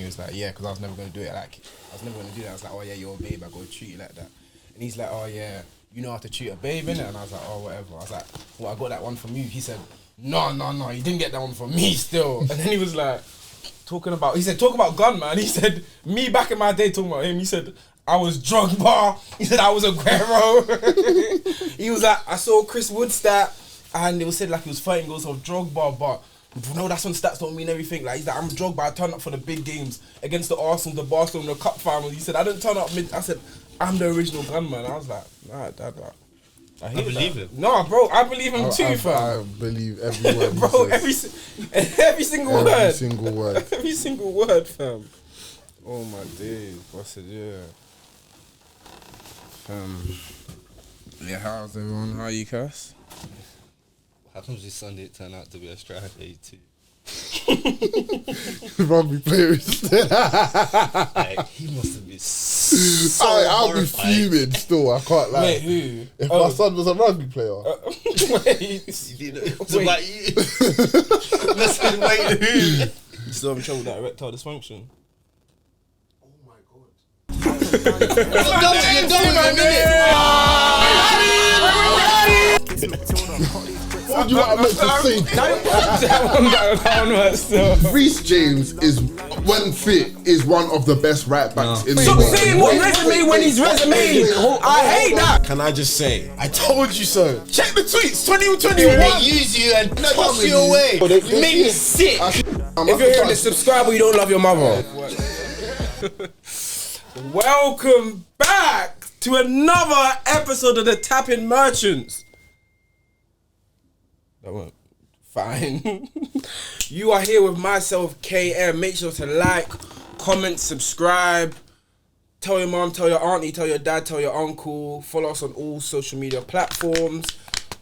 was like, yeah, because I was never going to do it. Like, I was never going to do that. I was like, oh yeah, you're a babe. I got to treat you like that. And he's like, oh yeah, you know how to treat a babe, innit? And I was like, oh, whatever. I was like, well, I got that one from you. He said, no, you didn't get that one from me still. And then he was like, talk about gun, man. He said, me back in my day talking about him, he said, I was Drogba. He said, I was Aguero. He was like, I saw Chris Wood stat, and it was said like he was 13 goals of Drogba, but no, that's when stats don't mean everything. Like, he's like, I'm Drogba, I turned up for the big games against the Arsenal, the Barcelona Cup final. He said, I didn't turn up I said, I'm the original gunman. I was like, nah, Dad, like, I believe him. No, bro, I believe him too, fam. I believe every word. Bro, every single word. Every single word. Every single word, fam. Oh my days, what's it? Yeah. Yeah, how's everyone? How are you, Cass? How comes this Sunday turned out to be a strike day too? Rugby players. Like, he must have been so I'll be fuming still, I can't lie. Wait, who? If my son was a rugby player. Wait. You know, it's about you. Listen, wait, who? You still having trouble with that erectile dysfunction? Oh my God. You're done with it. What do you want me to say? That one hurts still. Reece James is, when fit, is one of the best right backs in the Stop world. saying what resume when he's resume. I hate that. Can I just say, I told you so. Check the tweets, 2021. They use you and toss you away. You made me sick. If you're hearing this, subscribe or you don't love your mother. Welcome back to another episode of the Tapping Merchants. That went fine. You are here with myself, KM. Make sure to like, comment, subscribe. Tell your mom, tell your auntie, tell your dad, tell your uncle. Follow us on all social media platforms.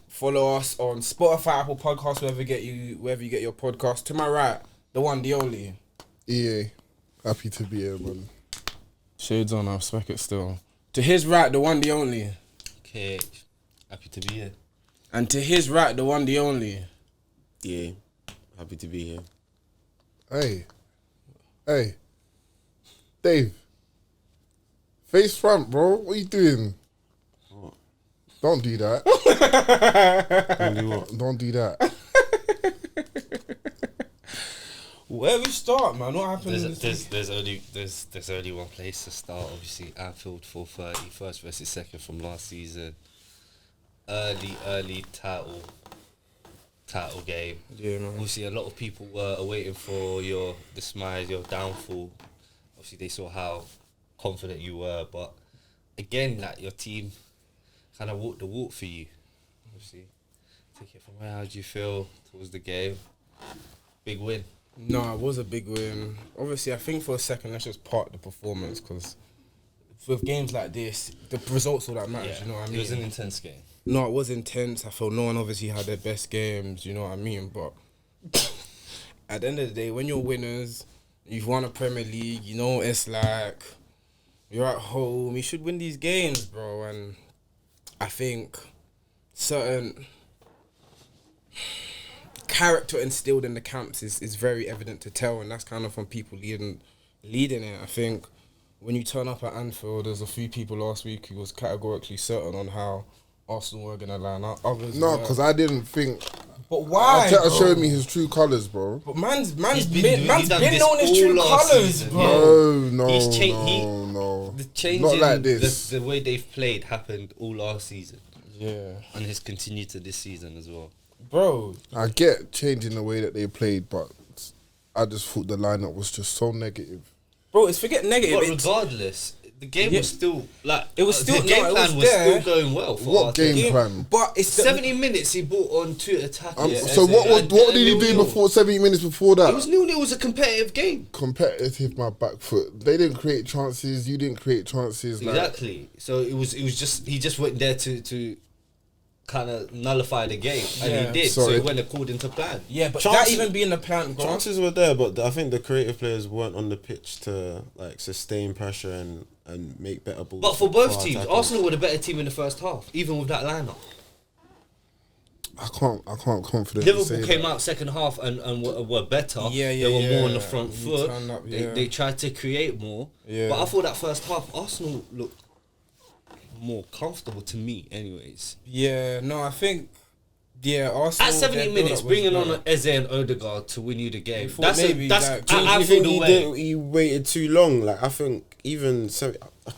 Follow us on Spotify, Apple Podcasts, wherever you get your podcast. To my right, the one, the only. EA, happy to be here, man. Shades on, I respect it still. To his right, the one, the only. KH, happy to be here. And to his right, the one, the only. Yeah, happy to be here. Hey, Dave. Face front, bro. What are you doing? What? Don't do that. Don't do what? Don't do that. Where we start, man? What happened? There's only one place to start. Obviously, Anfield 4:30, first versus second from last season. Early title game. Yeah, man. Obviously, a lot of people were waiting for your demise, your downfall. Obviously, they saw how confident you were, but again, like, your team kind of walked the walk for you. Obviously, take it from where. How do you feel towards the game? Big win. No, it was a big win. Obviously, I think for a second, that's just part of the performance, because with games like this, the results all that matters, you know what I mean? It was an intense game. No, it was intense. I felt no one obviously had their best games, you know what I mean? But at the end of the day, when you're winners, you've won a Premier League, you know, it's like, you're at home, you should win these games, bro. And I think certain character instilled in the camps is very evident to tell, and that's kind of from people leading it. I think when you turn up at Anfield, there's a few people last week who was categorically certain on how Arsenal were gonna line up. Others No, because I didn't think. But why? Arteta showed me his true colours, bro. But man's been he's done this known his all true last colours, season, bro. No. The change Not in like this. the way they've played happened all last season. Yeah. And has continued to this season as well. Bro. I get changing the way that they played, but I just thought the lineup was just so negative. Bro, it's forget negative. But regardless, the game was still like it was still the game plan was still going well. For what game plan? But it's 70 minutes he brought on two attackers. So what did he do before 70 minutes before that? It was 0-0. It was a competitive game. Competitive, my back foot. They didn't create chances. You didn't create chances. Exactly. So it was just he just went there to kind of nullify the game, and he did. So it went according to plan. Yeah, but that even being the plan, bro. Chances were there, but I think the creative players weren't on the pitch to like sustain pressure and make better balls. But for both teams, Arsenal were the better team in the first half, even with that lineup. I can't confidently say Liverpool came that. out second half and were better. Yeah, They were more on the yeah. front You foot. turned up, yeah. They tried to create more. Yeah. But I thought that first half, Arsenal looked more comfortable to me, anyways. Yeah, no, I think. Yeah, Arsenal. At 70 their minutes, build-up was bringing on good. Eze and Odegaard to win you the game. thought That's maybe, that's. like, Do I you feel think the way. he waited too long? Like I think even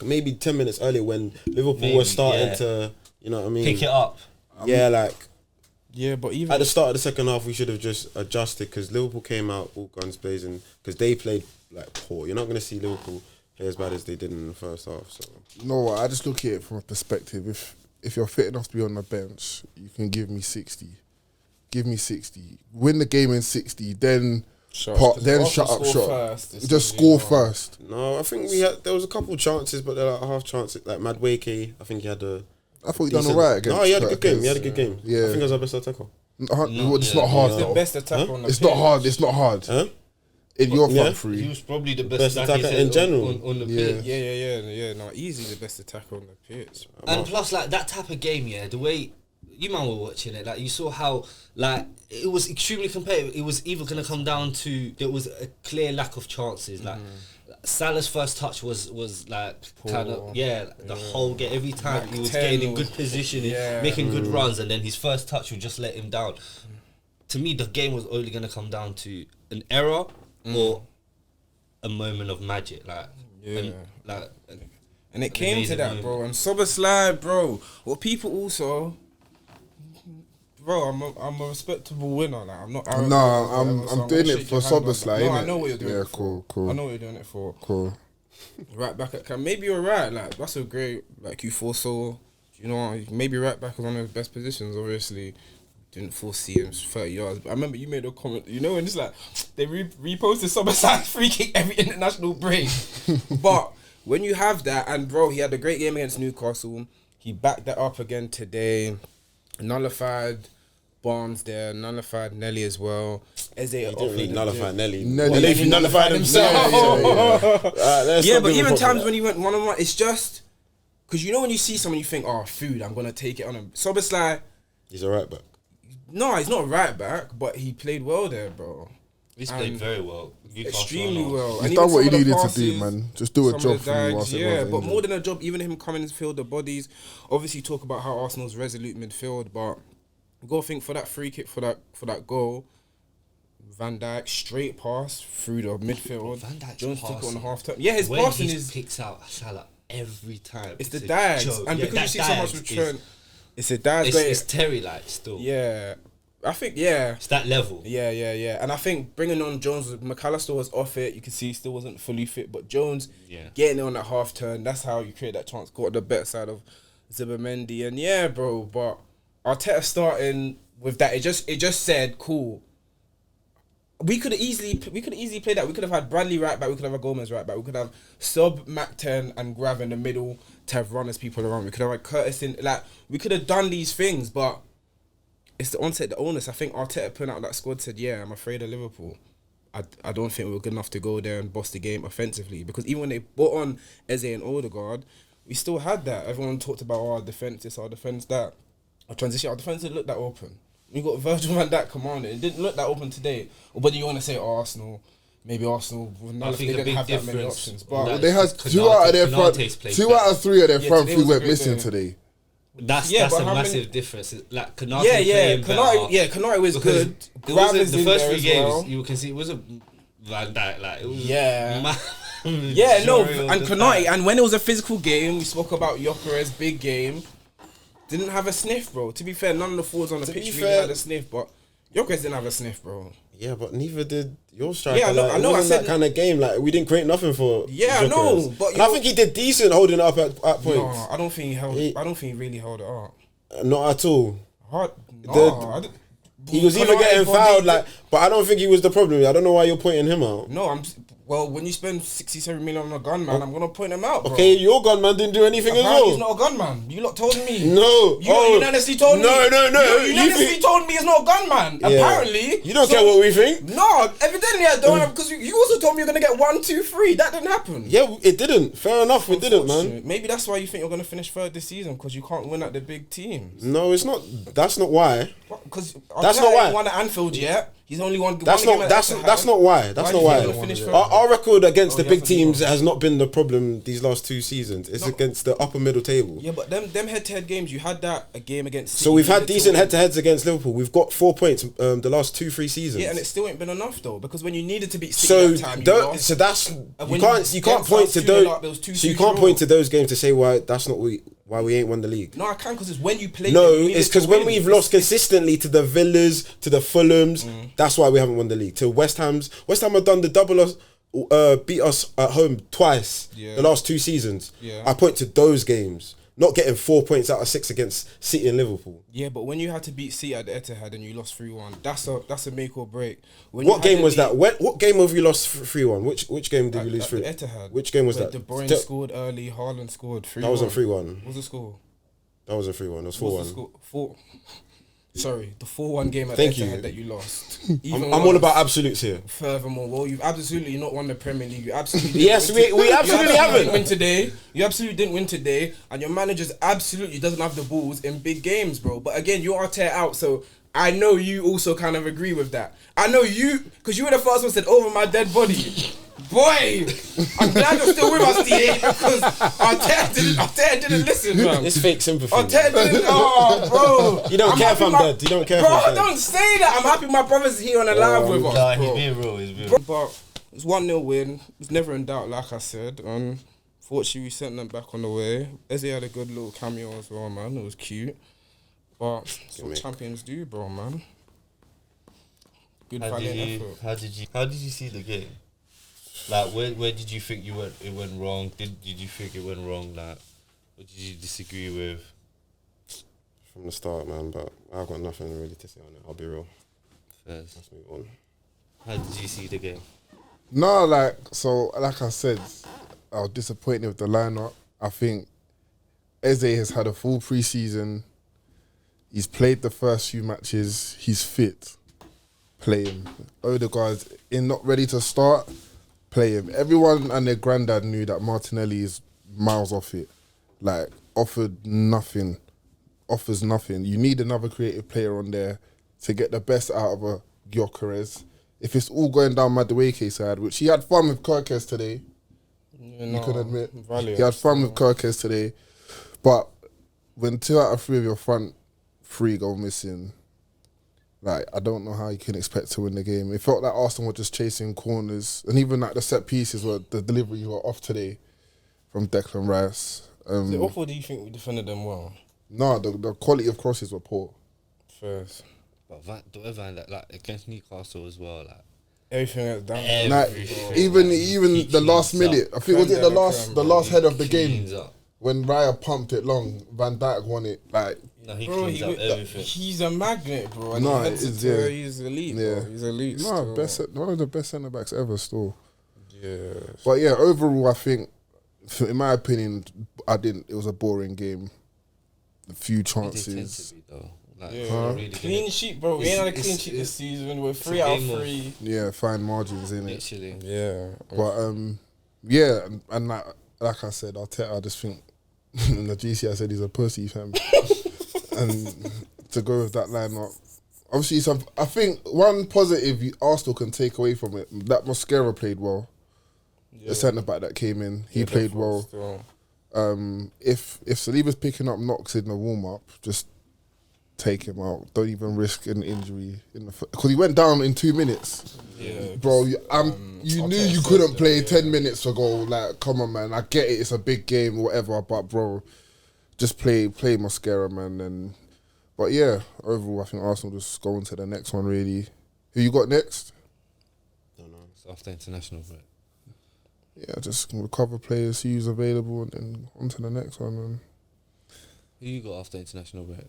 maybe 10 minutes earlier when Liverpool Maybe, were starting yeah. to, you know what I mean? Pick it up. Yeah, like Yeah, but even at the start of the second half, we should have just adjusted because Liverpool came out all guns blazing because they played like poor. You're not going to see Liverpool play as bad as they did in the first half. So You know what? I just look at it from a perspective. If you're fit enough to be on the bench, you can give me 60. Give me 60. Win the game in 60. Then shots, 'cause then Arsenal shut up score shop. first, it's Just gonna score be hard. first. no, I think there was a couple chances, but they're like half chances. Like Madweke, I think he had a. I thought he done decent- alright against. No, he had a good game. He had a Curtis. good game. Yeah. I think it was our best attacker. It's yeah, not hard the though. best attacker on the It's pitch. not hard. It's not hard. Huh? In your Yeah. front He three. was probably the Best best attacker attacker in general. on the Yeah. pitch. Yeah. No, easily the best attacker on the pitch. And plus, like that type of game, yeah, the way you man were watching it, like you saw how like it was extremely competitive. It was either gonna come down to there was a clear lack of chances. Like Salah's first touch was like kind of the whole game. Every time Like he was 10 getting in was- good position, yeah. making good runs, and then his first touch would just let him down. To me, the game was only gonna come down to an error or a moment of magic. Like Yeah. like. And it came to amazing that, moment. bro. And Szoboszlai, bro. What people also, bro, I'm a respectable winner. Like, I'm not. arrogant No, or whatever, so I'm gonna doing it shake for your hand on that. Szoboszlai, No, innit? I know what you're doing Yeah, it cool, for. cool. I know what you're doing it for. Cool. Right back at camp. Maybe you're right. Like that's a great. Like you foresaw. You know, maybe right back was one of his best positions. Obviously, didn't foresee him 30 yards. But I remember you made a comment. You know, when it's like they reposted Szoboszlai free kick every international break. But when you have that, and bro, he had a great game against Newcastle. He backed that up again today. Nullified Barnes there. Nullified Nelly as well. Eze He didn't really nullify Nelly. Nelly- Well, if he nullified himself. Yeah, but even times when he went 1-on-1, it's just because you know when you see someone, you think, "Oh, food, I'm gonna take it on him." Szoboszlai, He's a right back. no, he's not right back, but he played well there, bro. He's played And very well. Newcastle Extremely are not- well. He's And done even what he some of the needed to passes, do, man. Just do a some of job the for me dives, whilst yeah, everyone's but injured. more than a job, even him coming in field the bodies. Obviously, talk about how Arsenal's resolute midfield, but you gotta think for that free kick for that goal. Van Dijk straight pass through the midfield. Van Dijk's Jones took it on passing. the half turn. Yeah, his When passing he is picks out Salah every time. it's the a dives, joke. and Yeah, because you that see so much dives return, it's the dives. It's Terry like still. Yeah, I think It's that level. Yeah. And I think bringing on Jones, McAllister was off it. You can see he still wasn't fully fit, but Jones getting it on that half turn, that's how you create that chance. Got the better side of Zubimendi, and yeah, bro. But Arteta starting with that, it just said cool. We could have easily played that. We could have had Bradley right back. We could have had Gomez right back. We could have Sub, Mac-10 and Grav in the middle to have runners people around. We could have had Curtis in. Like we could have done these things, but it's the onset, the onus. I think Arteta putting out that squad said, "Yeah, I'm afraid of Liverpool. I don't think we were good enough to go there and boss the game offensively because even when they brought on Eze and Odegaard, we still had that. Everyone talked about our defense this, our defense that, our transition. Our defense didn't look that open. We got Virgil van Dijk commanding. It didn't look that open today. Or whether you want to say Arsenal, maybe Arsenal. I think they a didn't big have that many difference options. with But that They had Canate- two out of their front, Canate's played 2 better. out of 3 of their Yeah, front today three was a went great missing day. today. That's Yeah, a but how massive many- difference. Like Canate yeah, playing better. Canate was because good. It Grav wasn't is the in first there three as games. well. You can see it wasn't Van Dijk. Like it was Yeah. Yeah, no, majority of and the Canate, time. and when it was a physical game, we spoke about Gyökeres big game. Didn't have a sniff, bro. To be fair, none of the forwards on the To pitch be really fair- had a sniff, but Gyökeres didn't have a sniff, bro. Yeah, but neither did your striker. Yeah, I know- Like, I know, It I wasn't said- that kind of game. Like we didn't create nothing for. Yeah, I know, Gyökeres. but and I you- think he did decent holding it up at points. No, I don't think he held. He- I don't think he really held it up. Not at all. Hard. No, The- I don't- He was either Canate getting body fouled, did- like, but I don't think he was the problem. I don't know why you're pointing him out. No, Well, when you spend 67 million on a gunman, I'm gonna point him out, bro. Okay, your gunman didn't do anything as Apparently well. he's not a gunman. You lot told me. No. You unanimously told me. No. You unanimously told me he's not a gunman. Yeah. Apparently. You don't care what we think. No, evidently I don't. Because you also told me you're gonna get 1, 2, 3. That didn't happen. Yeah, it didn't. Fair enough, it didn't, man. Maybe that's why you think you're gonna finish third this season because you can't win at the big teams. No, it's not. That's not why. Because That's not why. He won at Anfield yet. He's only won. That's one not. game at Etihad. That's not why. That's not why. do you think he'll finish third? Our record against the he big hasn't teams won. has not been the problem these last 2 seasons. It's against the upper middle table. Yeah, but them head-to-head games, you had that a game against City. So we've had Little- decent head-to-heads against Liverpool. We've got 4 points the last 2-3 seasons. Yeah, and it still ain't been enough though because when you needed to beat City So that time, you don't, lost. so that's And you when can't you point against to us 2-0 those. up, there was 2-2 So you can't draw. point to those games to say why that's not why we ain't won the league. No, I can because it's when you play. No, them, you it's needed because to when win. we've lost consistently to the Villas, to the Fulhams, that's why we haven't won the league. To West Ham have done the double us, beat us at home twice the last 2 seasons. Yeah. I point to those games, not getting 4 points out of 6 against City and Liverpool. Yeah, but when you had to beat City at the Etihad and you lost 3-1, that's a make or break. When What you had game to was beat- that? What game have you lost 3-1? Which game did we lose at 3? the Etihad. Which game was Where that? De Bruyne Tell- scored early, Haaland scored 3-1. That wasn't 3-1. What was the score? That wasn't 3-1. It was What was 4-1. the score? Sorry, the 4-1 game at Thank Etihad you. that you lost. I'm all about absolutes here. Furthermore, well, you've absolutely not won the Premier League. You absolutely Yes, didn't win we absolutely haven't. didn't win today. You absolutely didn't win today, and your manager's absolutely doesn't have the balls in big games, bro. But again, you are tear out, so I know you also kind of agree with that. I know you because you were the first one who said over my dead body. Boy, I'm glad you're still with us, DA, because Arteta didn't listen, man. It's fake sympathy. Arteta didn't. Oh, bro. You don't care if happy I'm dead. You don't care if Bro, I'm dead. don't say that. I'm happy my brother's here on the live with us. Nah, bro. he's being real. He's being Bro, real. but it's 1-0 win. It's never in doubt, like I said. Fortunately, we sent them back on the way. Eze had a good little cameo as well, man. It was cute. But that's what champions do, bro, man. Good valiant effort. How did you see the game? Like, where did you think it went wrong? Did you think it went wrong? Like, what did you disagree with? From the start, man, but I've got nothing really to say on it. I'll be real. First, Let's move on. how did you see the game? No, like I said, I was disappointed with the lineup. I think Eze has had a full pre-season. He's played the first few matches. He's fit. Play him. Odegaard's not ready to start. Play him. Everyone and their granddad knew that Martinelli is miles off it. Like, offers nothing. You need another creative player on there to get the best out of a Gyökeres. If it's all going down Madueke side, which he had fun with Kirkes today, you can admit. Valiant. He had fun with Kirkes today. But when 2 out of 3 of your front 3 go missing, like, I don't know how you can expect to win the game. It felt like Arsenal were just chasing corners, and even like the set pieces were the delivery were off today from Declan Rice. Is it off or do you think we defended them well? No, the quality of crosses were poor. First. But like against Newcastle as well, like Everything that's down. Like, even the last minute, I think was it the last head of the game cleans up. when Raya pumped it long, Van Dijk won it. Like, No, he Bro, cleans up everything. he's a magnet, bro. And No, he heads it's- it to- yeah. he's elite, Yeah. bro. He's elite. no, still. one of the best centre backs ever. Still, Yeah. but yeah, overall, I think, in my opinion, it was a boring game. A few They tend chances. to be, though. Like, Yeah. really Clean good. sheet, bro. We ain't had a clean It's- sheet this season. We're it's 3 a out game of of- 3. Yeah, fine margins in it. Literally. Yeah. But yeah, and like I said, Arteta, I just think in the GC I said he's a pussy, fam. And to go with that lineup, obviously, I think one positive Arsenal can take away from it, that Mosquera played well. The centre back that came in, he played well. Still. If Saliba's picking up knocks in the warm up, just take him out. Don't even risk an injury because he went down in 2 minutes. Yeah. Bro, you knew Arteta you said couldn't that, play yeah. 10 minutes ago. Like, come on, man. I get it. It's a big game, whatever. But, bro, just play Mosquera, man. But, yeah, overall, I think Arsenal just go on to the next one, really. Who you got next? Don't know. It's after international break. Yeah, just recover players, see who's available, and then on to the next one, man. Who you got after international break?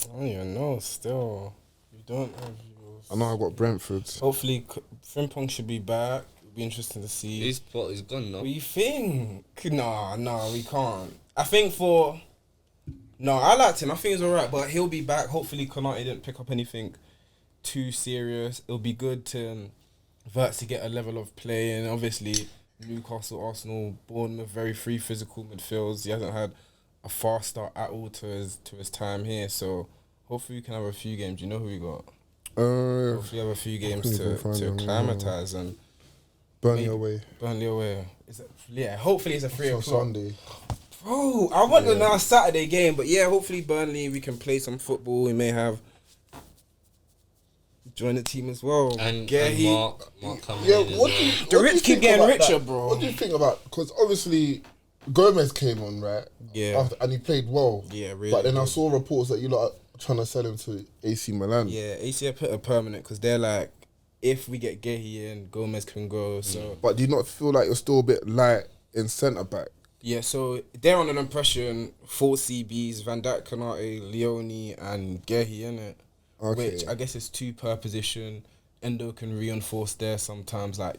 I don't even know. Still, you don't have I know I got Brentford. Hopefully, Frimpong should be back. It'll be interesting to see. He's gone now. What do you think? Nah, we can't. I think I liked him. I think he's alright, but he'll be back. Hopefully, Konate didn't pick up anything too serious. It'll be good to Verts to get a level of play, and obviously Newcastle, Arsenal, Bournemouth, very free physical midfields. He hasn't had a fast start at all to his time here, so hopefully we can have a few games. You know who we got? Hopefully have a few games to acclimatise and Burnley away. Hopefully it's a 3 On o'clock. Sunday. Bro, I want another Saturday game, but yeah, hopefully Burnley, we can play some football. We may have join the team as well. And Guehi. Mark coming Yeah, in as what well. do you The rich think keep getting about richer, that? bro. What do you think about? Because obviously Gomez came on, right? Yeah. And he played well. Yeah, really But then I good. saw reports that you lot are trying to sell him to AC Milan. Yeah, AC put a permanent because they're like, if we get Guehi in, Gomez can go. So But do you not feel like you're still a bit light in centre back? yeah, so they're on an impression 4 CBs: Van Dijk, Konate, Leone, and Guehi, innit? Okay. Which I guess is 2 per position. Endo can reinforce there sometimes, like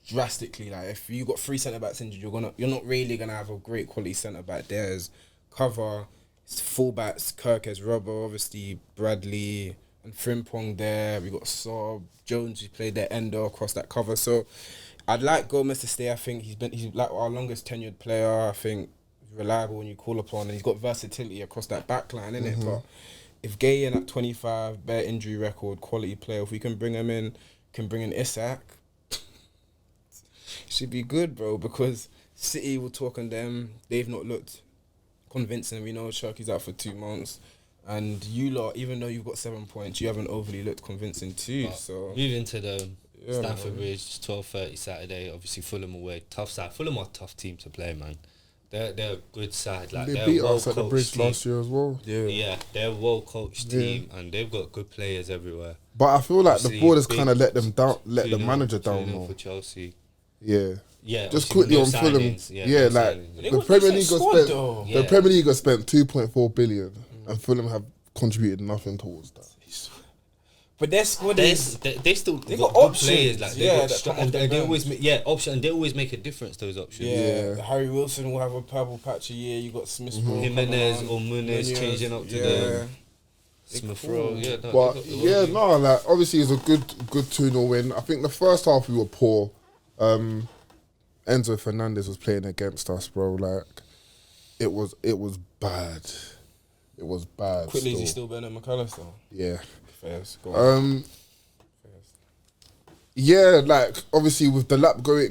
drastically. Like if you got 3 centre backs injured, you're not really gonna have a great quality centre back. There's cover, it's fullbacks, Kirk as Robbo, obviously Bradley and Frimpong there. We got Sob, Jones who played their Endo across that cover. So I'd like Gomez to stay. I think he's like our longest tenured player. I think he's reliable when you call upon, and he's got versatility across that back line, innit? But if Guehi in at 25, bare injury record, quality player, if we can bring him in, can bring in Isak, should be good, bro, because City will talk on them. They've not looked convincing. We know Sharky's out for 2 months. And you lot, even though you've got 7 points, you haven't overly looked convincing too. So Moving to the Yeah, Stamford man. Bridge, 12:30 Saturday. Obviously Fulham away, tough side. Fulham are a tough team to play, man. They're a good side. Like They they're beat a us at the well-coached Bridge team. last year as well. Yeah, they're a well-coached Yeah. team, and they've got good players everywhere. But I feel like the Obviously, board has big kind of let them down, let the 2-0 manager down 2-0 more. for Chelsea. Yeah. Yeah, Just obviously quickly no on Fulham. signings, Yeah, no like signings. They the got Premier decent League has squad, spent though. Yeah. the Premier League has spent 2.4 billion, and Fulham have contributed nothing towards that. but their squad They is still They got got good options, players, like they yeah, got that come off and their they bench. always option, and they always make a difference. Those options. Yeah, Harry Wilson will have a purple patch a year. You got Smith Rowe, Jimenez or Muniz changing up to the Smith Rowe. Yeah, no, But they got- yeah, no, like obviously it's a good 2-0 win. I think the first half we were poor. Enzo Fernandez was playing against us, bro. Like it was bad. It was bad. Quickly, is he still better than McAllister? Yeah. Fairs, go on. Yeah, like obviously with the lap going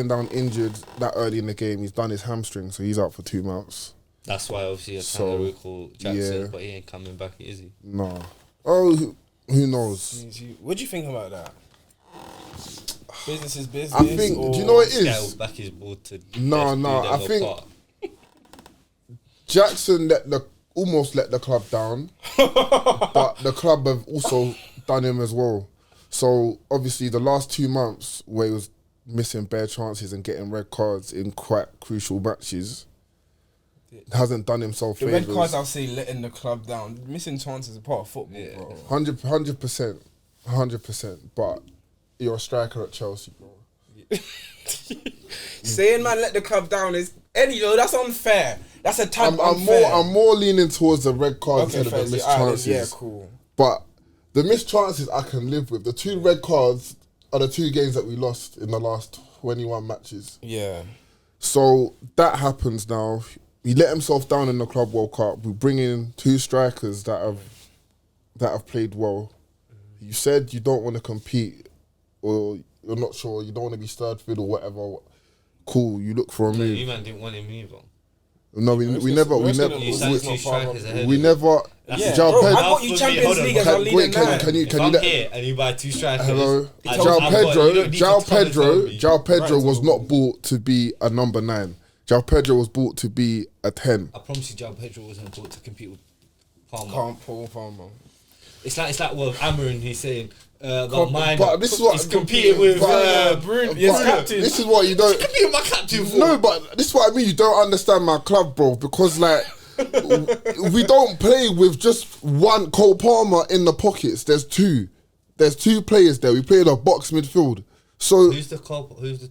down injured that early in the game, he's done his hamstring, so he's out for 2 months. That's why obviously you're So, trying to recall Jackson, yeah. but he ain't coming back, is he? No. Oh, who knows? What do you think about that? Business is business. I think. Or Do you know what it Scale is? back his ball to No, do no, them I think- apart. Jackson almost let the club down, but the club have also done him as well. So obviously the last 2 months where he was missing bare chances and getting red cards in quite crucial matches hasn't done himself the favours. red cards, I'll say, letting the club down. Missing chances are part of football, bro. 100%. But you're a striker at Chelsea, bro. Saying man let the club down is that's unfair. That's a tad I'm unfair. more leaning towards the red cards okay, instead of the missed fair, alright, chances. yeah, cool. But the missed chances I can live with. The 2 red cards are the 2 games that we lost in the last 21 matches. Yeah. So that happens now. He let himself down in the Club World Cup. We bring in 2 strikers that have played well. You said you don't want to compete, or you're not sure. You don't want to be Sturtford or whatever. Cool. You look for a You move. man didn't want him either. No, we never. You signed 2 strikers ahead. We never. Yeah, João bro, I Pedro. got you Champions League as our leading man. Can If you I'm let? here and you buy 2 strikers, Hello, I- João I've got- you Pedro. don't need to come and tell me. João Pedro Right, was so- not bought to be a number 9. João Pedro was bought to be a 10. I promise you, João Pedro wasn't brought to compete with Palmer. Can't Paul Palmer. It's like well, Amarin. He's saying about mine. But this is what he's competing with Bruno. but Yes, captain. This is what you don't. competing with my captain for. No, but this is what I mean. You don't understand my club, bro. Because like, we don't play with just one Cole Palmer in the pockets. There's 2. There's 2 players there. We played a box midfield. So Who's the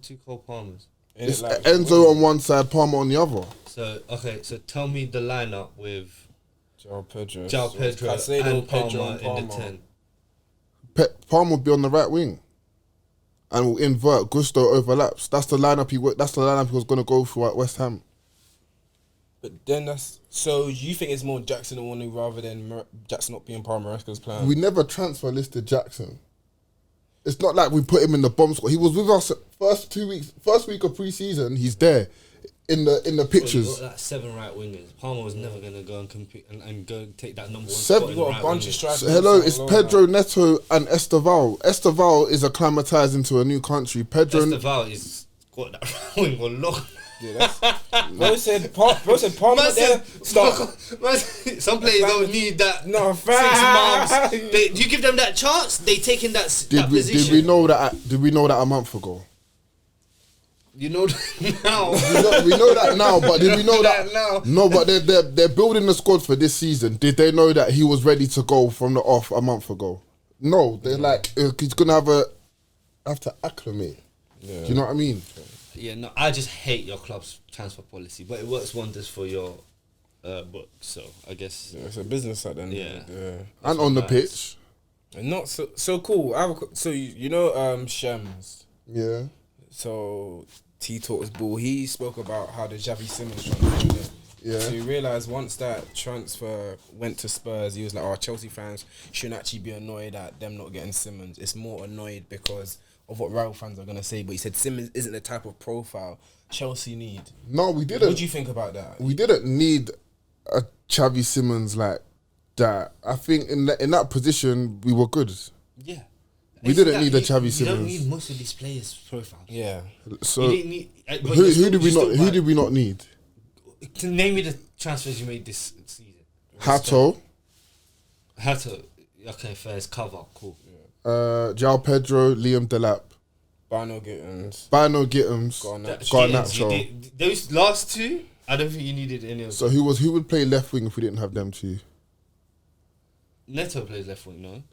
two Cole Palmers? it's Enzo on one side, Palmer on the other. So tell me the lineup with João Pedro Caicedo, and Palmer in the 10. Palmer will be on the right wing, and will invert. Gusto overlaps. That's the lineup he was going to go through at West Ham. But then so you think it's more Jackson and Wanu rather than Jackson not being part of Maresca's plan? We never transfer listed Jackson. It's not like we put him in the bomb squad. He was with us first week of pre-season. He's there in the pictures. You got like 7 right wingers. Palmer was never gonna go and compete and go and take that number 1 Seven- spot. You got in a bunch wingers. of strikers. Hello, it's Pedro Neto and Esteval. Esteval is acclimatized into a new country. Pedro Esteval is got that right wing on lock. Yeah, bro said Palmer Man there. said, Stop. some players don't need that. No, 6 months. You give them that chance, they take in that position. Did we know that a month ago? You know now. We know that now, but did we know that now? No, but they're building the squad for this season. Did they know that he was ready to go from the off a month ago? No, they're like he's gonna have to acclimate. Yeah. Do you know what I mean? Yeah, no, I just hate your club's transfer policy, but it works wonders for your book. So I guess It's a business at the end. Yeah. And on the nice. pitch, And not so cool. So you know Shems. yeah. So T Talks Ball. He spoke about how the Xavi Simons transfer went. Yeah. So he realised once that transfer went to Spurs, he was like, Chelsea fans shouldn't actually be annoyed at them not getting Simmons. It's more annoyed because of what rival fans are going to say. But he said Simmons isn't the type of profile Chelsea need. No, we didn't. What do you think about that? We didn't need a Xavi Simons like that. I think in that position we were good. yeah. We didn't need a Xavi You don't Simons. need most of these players' profiles. Yeah. So You didn't need, but who did we not need? To name me the transfers you made this season. Hato, Okay, fair. It's cover. Cool. João Pedro, Liam Delap, Bino Gittins. Bino Gittins, Gittins, you Garnacho. did- Those last 2, I don't think you needed any of them. So who would play left wing if we didn't have them 2? Neto plays left wing, no?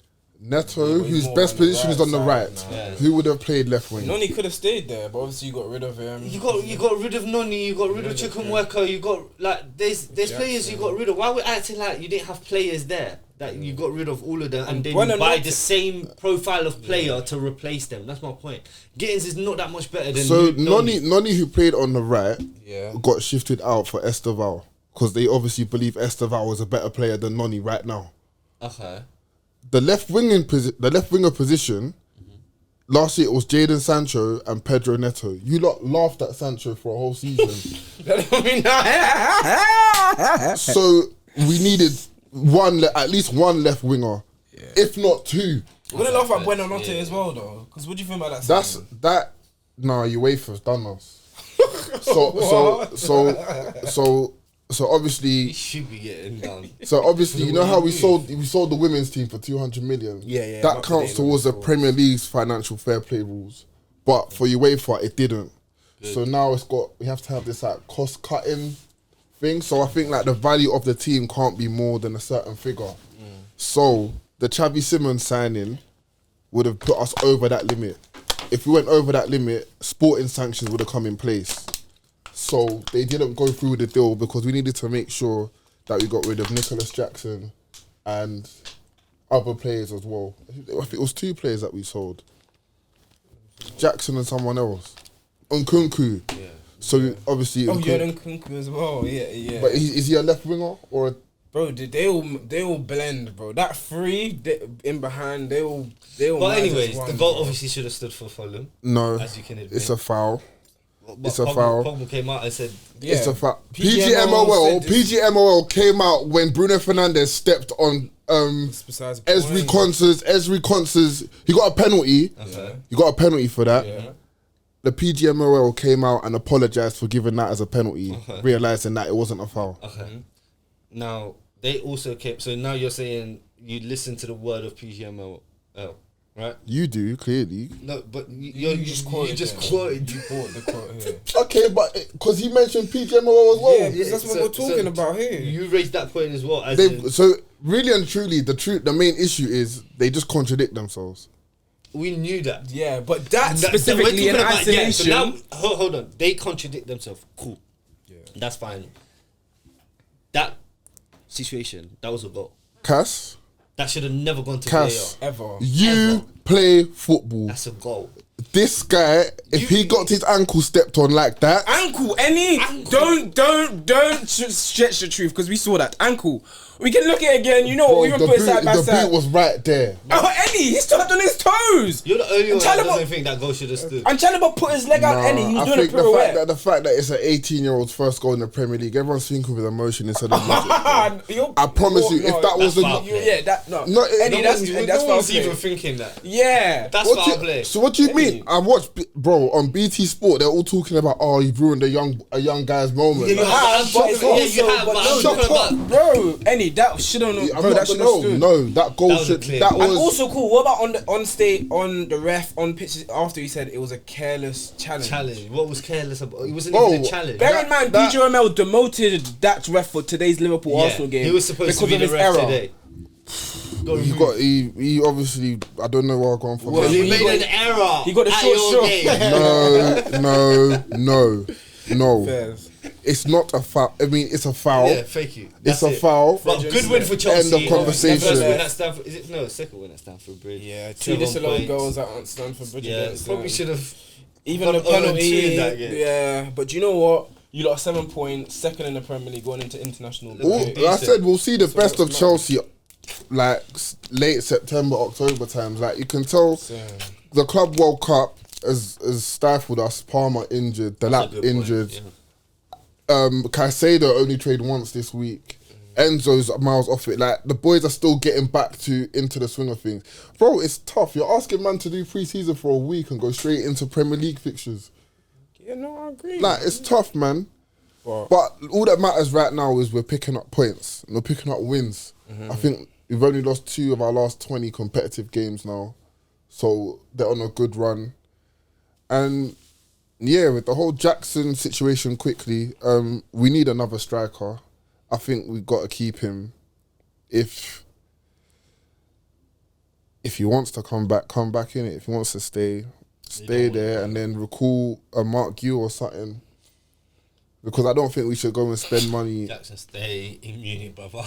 Neto, he's whose more best on the position right is on the side right. now. Yeah. Who would have played left wing? Noni could have stayed there, but obviously you got rid of him. You got rid of Noni, you got rid of Chukwuemeka, you got like there's players you got rid of. Why we acting like you didn't have players there? That you got rid of all of them and then you buy the same profile of player to replace them. That's my point. Gittins is not that much better than So Noni, who played on the right, Yeah. got shifted out for Esteval because they obviously believe Esteval was a better player than Noni right now. Okay. The left winger position. Last year it was Jadon Sancho and Pedro Neto. You lot laughed at Sancho for a whole season. So we needed at least one left winger, if not 2. We're gonna laugh at Buonanotte as well, though. Because what do you think about that? That's signing? that. No, UEFA's done us. So obviously, He should be getting done. you know how we sold the women's team for 200 million. Yeah. That counts towards the Premier League's financial fair play rules, but for UEFA it didn't. So now we have to have this like cost cutting thing. So I think like the value of the team can't be more than a certain figure. So the Xavi Simons signing would have put us over that limit. If we went over that limit, sporting sanctions would have come in place. So they didn't go through the deal because we needed to make sure that we got rid of Nicholas Jackson and other players as well. I think it was 2 players that we sold. Jackson and someone else. Nkunku. Yeah. So obviously... Nkunku as well. Yeah. But is he a left winger or a... Bro, they all blend, bro. That 3 in behind, they all. But anyways, the goal obviously should have stood for Fulham. No, as you can admit. it's a foul. But It's a foul. Pogba came out and said, It's a foul. PGMOL PGMOL came out when Bruno Fernandes stepped on Besides the Esri point. Concer's. He got a penalty. okay. He got a penalty for that. Yeah. The PGMOL came out and apologised for giving that as a penalty, realising that it wasn't a foul. Okay. Now, they also came... So now you're saying you listen to the word of PGMOL, right? You do, clearly. No, but You just quoted. You quoted. You quoted the quote here. Okay, but because he mentioned PGMOL as well. Yeah, because that's what we're talking about here. You raised that point as well. As They've, in, so really and truly, the main issue is they just contradict themselves. We knew that. Yeah, but that So specifically in we're talking about- isolation. so now, hold on. They contradict themselves. Cool. Yeah. That's fine. That situation, that was a goal. Cass, That should have never gone to Cass, VAR. ever. you play football. That's a goal. This guy, if he got his ankle stepped on like that, Ankle, don't stretch the truth because we saw that ankle. We can look at it again. You know what? We can put it side by the side. boot was right there. Oh, Eddie, he stepped on his toes. You're the only one that Chalobah- doesn't think that goal should have stood. And Chalobah put his leg out. Eddie, he was I doing a think pirouette. the fact that it's an 18-year-old's first goal in the Premier League, everyone's thinking with emotion instead of logic. I promise you, if that wasn't, foul play. No, Eddie, that's no foul one's play. even thinking that. Yeah, That's foul play. so what do you mean? I watched, bro, on BT Sport. They're all talking about, oh, you've ruined a young guy's moment. Yeah, you Like, have, but it's yeah, also- you have, but but no, I'm shut talking up. about. bro, Eddie, that shouldn't. I'm Bro, not that shouldn't no, stood. no, that goal That was a should. clear That goal. And was also cool. What about on stage on the ref on pitches after he said it was a careless challenge? What was careless about? It wasn't Bro, even a challenge. Bear in mind, that- PGML demoted that ref for today's Liverpool Arsenal game. He was supposed to be because the of his ref error. today. he obviously, I don't know where I'm going from. Well, He he made got- an error. he got a at short your shot. game. No. Fairs. It's not a foul. I mean, it's a foul. Yeah, fake you. It's That's a it. foul. But good win for Chelsea. End of conversation. First win at Stamford. Is it no second win at Stamford Bridge? Yeah, 2 7 disallowed points. goals at Stamford Bridge. Yeah, against probably them. should have. Even the gone 0-2 penalty. in that game. Yeah, but do you know what? You lost 7 points, second in the Premier League, going into international. Ooh, I said we'll see the best of what's Chelsea like late September, October times. Like you can tell the Club World Cup has stifled us. Palmer injured, That's a Delap good point, injured. yeah. Caicedo only trained once this week. Enzo's miles off it. Like the boys are still getting back into the swing of things. Bro, it's tough. You're asking man to do pre-season for a week and go straight into Premier League fixtures. Yeah, no, I agree. Like it's tough, man. But all that matters right now is we're picking up points and we're picking up wins. I think we've only lost 2 of our last 20 competitive games now, so they're on a good run. And yeah, with the whole Jackson situation quickly, we need another striker. I think we've got to keep him. If he wants to come back in it. If he wants to stay there and then recall a Mark Gill or something. Because I don't think we should go and spend money. Jackson, stay in Munich, brother.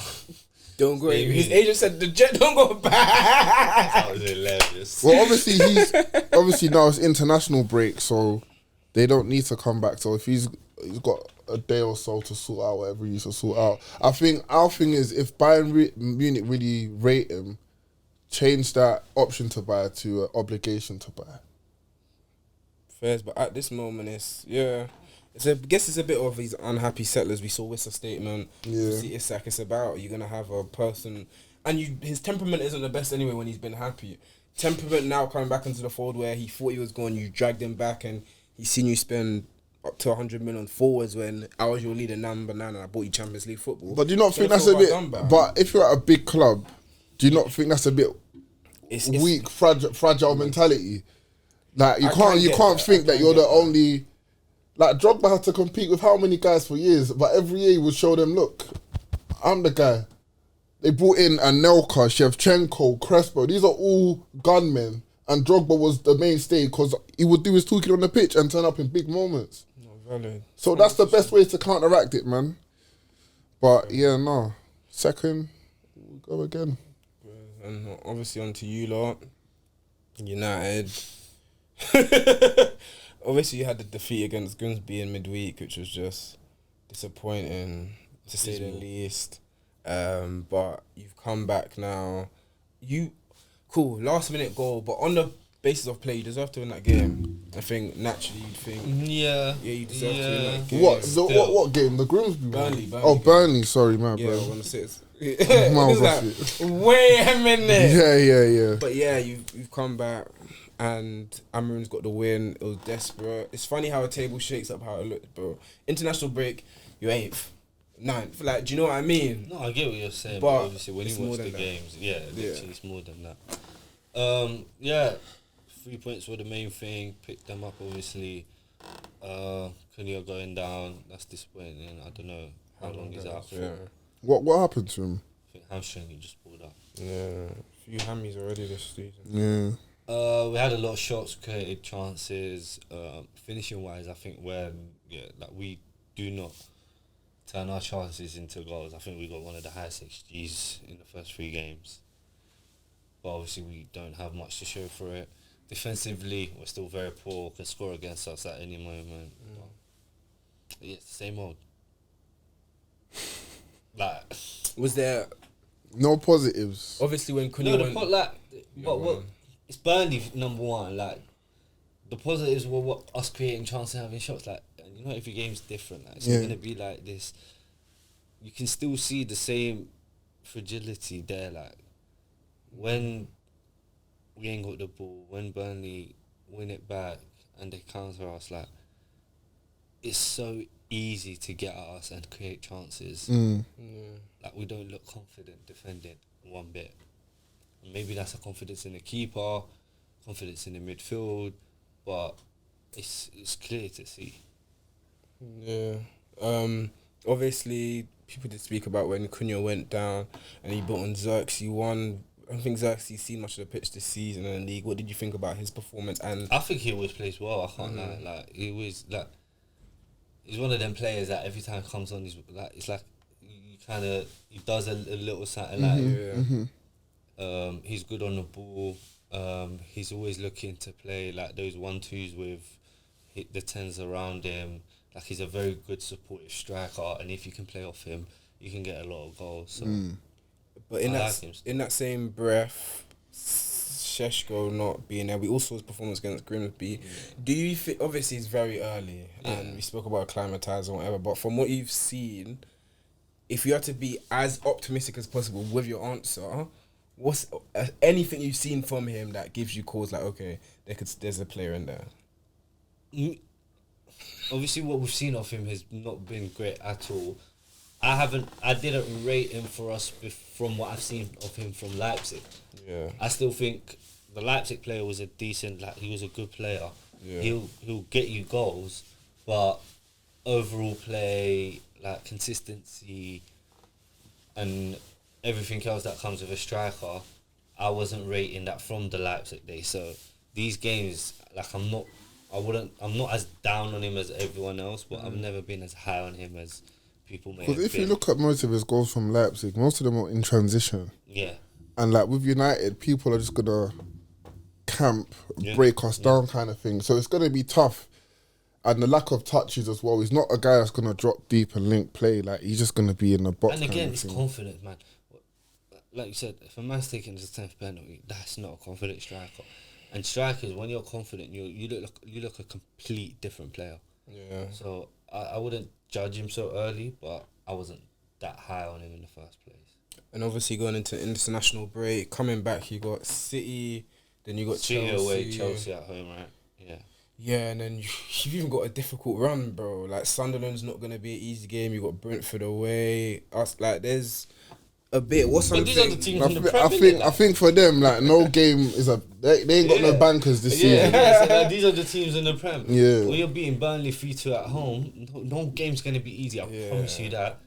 Don't go. Maybe. His agent said the jet don't go back. That was hilarious. Well, obviously now it's international break, so they don't need to come back. So if he's got a day or so to sort out whatever he needs to sort out. I think our thing is if Bayern Munich really rate him, change that option to buy to an obligation to buy. Fairs, but at this moment, I guess it's a bit of these unhappy settlers. We saw Wissa statement. Yeah. See Isak. It's about you're gonna have a person, and his temperament isn't the best anyway when he's been happy. Temperament now coming back into the fold where he thought he was gone. You dragged him back, and he's seen you spend up to 100 million forwards when I was your leader number 9 and I bought you Champions League football. But do you not think Gonna that's a feel bit? done by. But if you're at a big club, do you not think that's a bit It's weak, fragile mentality? Like you I can't get think that, I that can you're get the that. only. Like Drogba had to compete with how many guys for years, but every year he would show them, look, I'm the guy. They brought in Anelka, Shevchenko, Crespo. These are all gunmen, and Drogba was the mainstay because he would do his talking on the pitch and turn up in big moments. valid. So that's the best way to counteract it, man. But yeah, no. Second, we'll go again. And obviously on to you lot. United. Obviously you had the defeat against Grimsby in midweek, which was just disappointing to say the least. But you've come back now. Cool, last minute goal, but on the basis of play, you deserve to win that game. I think naturally you'd think Yeah, you deserve to win that game. What game? The Grimsby one? Burnley. Oh, Burnley. Sorry, man. Yeah, I Burnley. want to say it's Man, what is was that? Wait a minute. Yeah. But yeah, you've come back and Amarin's got the win. It was desperate. It's funny how a table shakes up how it looked, bro. International break, you're 8th, 9th. Like, do you know what I mean? No, I get what you're saying, But but obviously when it's you more watch the than that. games, literally it's more than that. Yeah, 3 points were the main thing. Picked them up, obviously. Cunha going down. That's disappointing. I don't know how long he's out for. Yeah. What happened to him? think hamstring he just pulled up. Yeah, a few hammies already this season. Yeah. We had a lot of shots, created chances. Finishing wise, I think we do not turn our chances into goals. I think we got one of the highest XGs in the first 3 games. But obviously we don't have much to show for it. Defensively, we're still very poor. Can score against us at any moment. But yeah, it's the same old. Like, Was there No positives. obviously when Cunha went? what it's Burnley number 1. Like, the positives were what us creating chances and having shots. Like, you know, every game's different. Like, it's not gonna be like this. You can still see the same fragility there. Like, when we ain't got the ball, when Burnley win it back and they counter us, like, it's so easy to get at us and create chances. Like, we don't look confident defending one bit. And maybe that's a confidence in the keeper, confidence in the midfield, but it's clear to see. Yeah. Obviously, people did speak about when Cunha went down and he brought on Xerxes. Won. I don't think Xerxes seen much of the pitch this season in the league. What did you think about his performance? And I think he always plays well. I can't lie. Like, he always, like, he's one of them players that every time he comes on, he's like, it's like he does a little something. He's good on the ball. He's always looking to play like those 1-2s with the 10s around him. Like, he's a very good supportive striker, and if you can play off him, you can get a lot of goals. So, but in that same breath, Šeško not being there, we also saw his performance against Grimsby. Do you think, obviously it's very early, and we spoke about acclimatise or whatever, but from what you've seen, if you had to be as optimistic as possible with your answer, what's anything you've seen from him that gives you cause like, okay, there's a player in there? Obviously, what we've seen of him has not been great at all. I didn't rate him for us from what I've seen of him from Leipzig. Yeah. I still think the Leipzig player was he was a good player. Yeah. He'll get you goals, but overall play, like consistency, and everything else that comes with a striker, I wasn't rating that from the Leipzig days. So these games, like, I'm not as down on him as everyone else, but I've never been as high on him as people may have Because if been. you look at most of his goals from Leipzig, most of them are in transition. Yeah. And like with United, people are just gonna camp, break us down kind of thing. So it's gonna be tough. And the lack of touches as well. He's not a guy that's gonna drop deep and link play. Like, he's just gonna be in the box. And again, kind of it's thing. confidence, man. Like you said, if a man's taking his 10th penalty, that's not a confident striker. And strikers, when you're confident, you look a complete different player. Yeah. So I wouldn't judge him so early, but I wasn't that high on him in the first place. And obviously going into international break, coming back, you got City, then you got City Chelsea. away, Chelsea at home, right? Yeah. Yeah, and then you've even got a difficult run, bro. Like, Sunderland's not going to be an easy game. You got Brentford away. There's a bit. What's But something? these are the teams in the Premier I think for them, like, no game is they ain't got no bankers this season. Yeah, so, like, these are the teams in the Prem. Yeah. When you're beating Burnley 3-2 at home, no game's going to be easy. I promise you that.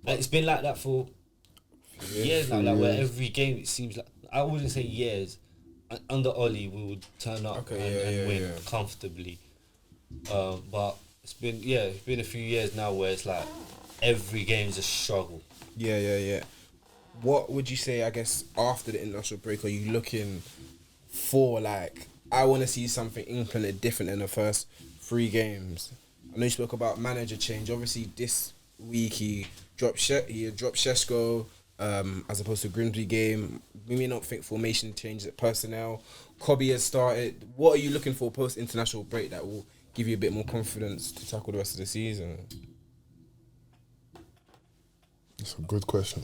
Like, it's been like that for years now. Like, where every game, it seems like, I wouldn't say years. Under Ollie, we would turn up and win comfortably. But it's been a few years now where it's like every game's a struggle. Yeah. What would you say, I guess, after the international break, are you looking for? Like, I want to see something implemented different in the first 3 games. I know you spoke about manager change. Obviously, this week he dropped Šeško as opposed to Grimsby game. We may not think formation changes at personnel. Kobe has started. What are you looking for post-international break that will give you a bit more confidence to tackle the rest of the season? That's a good question.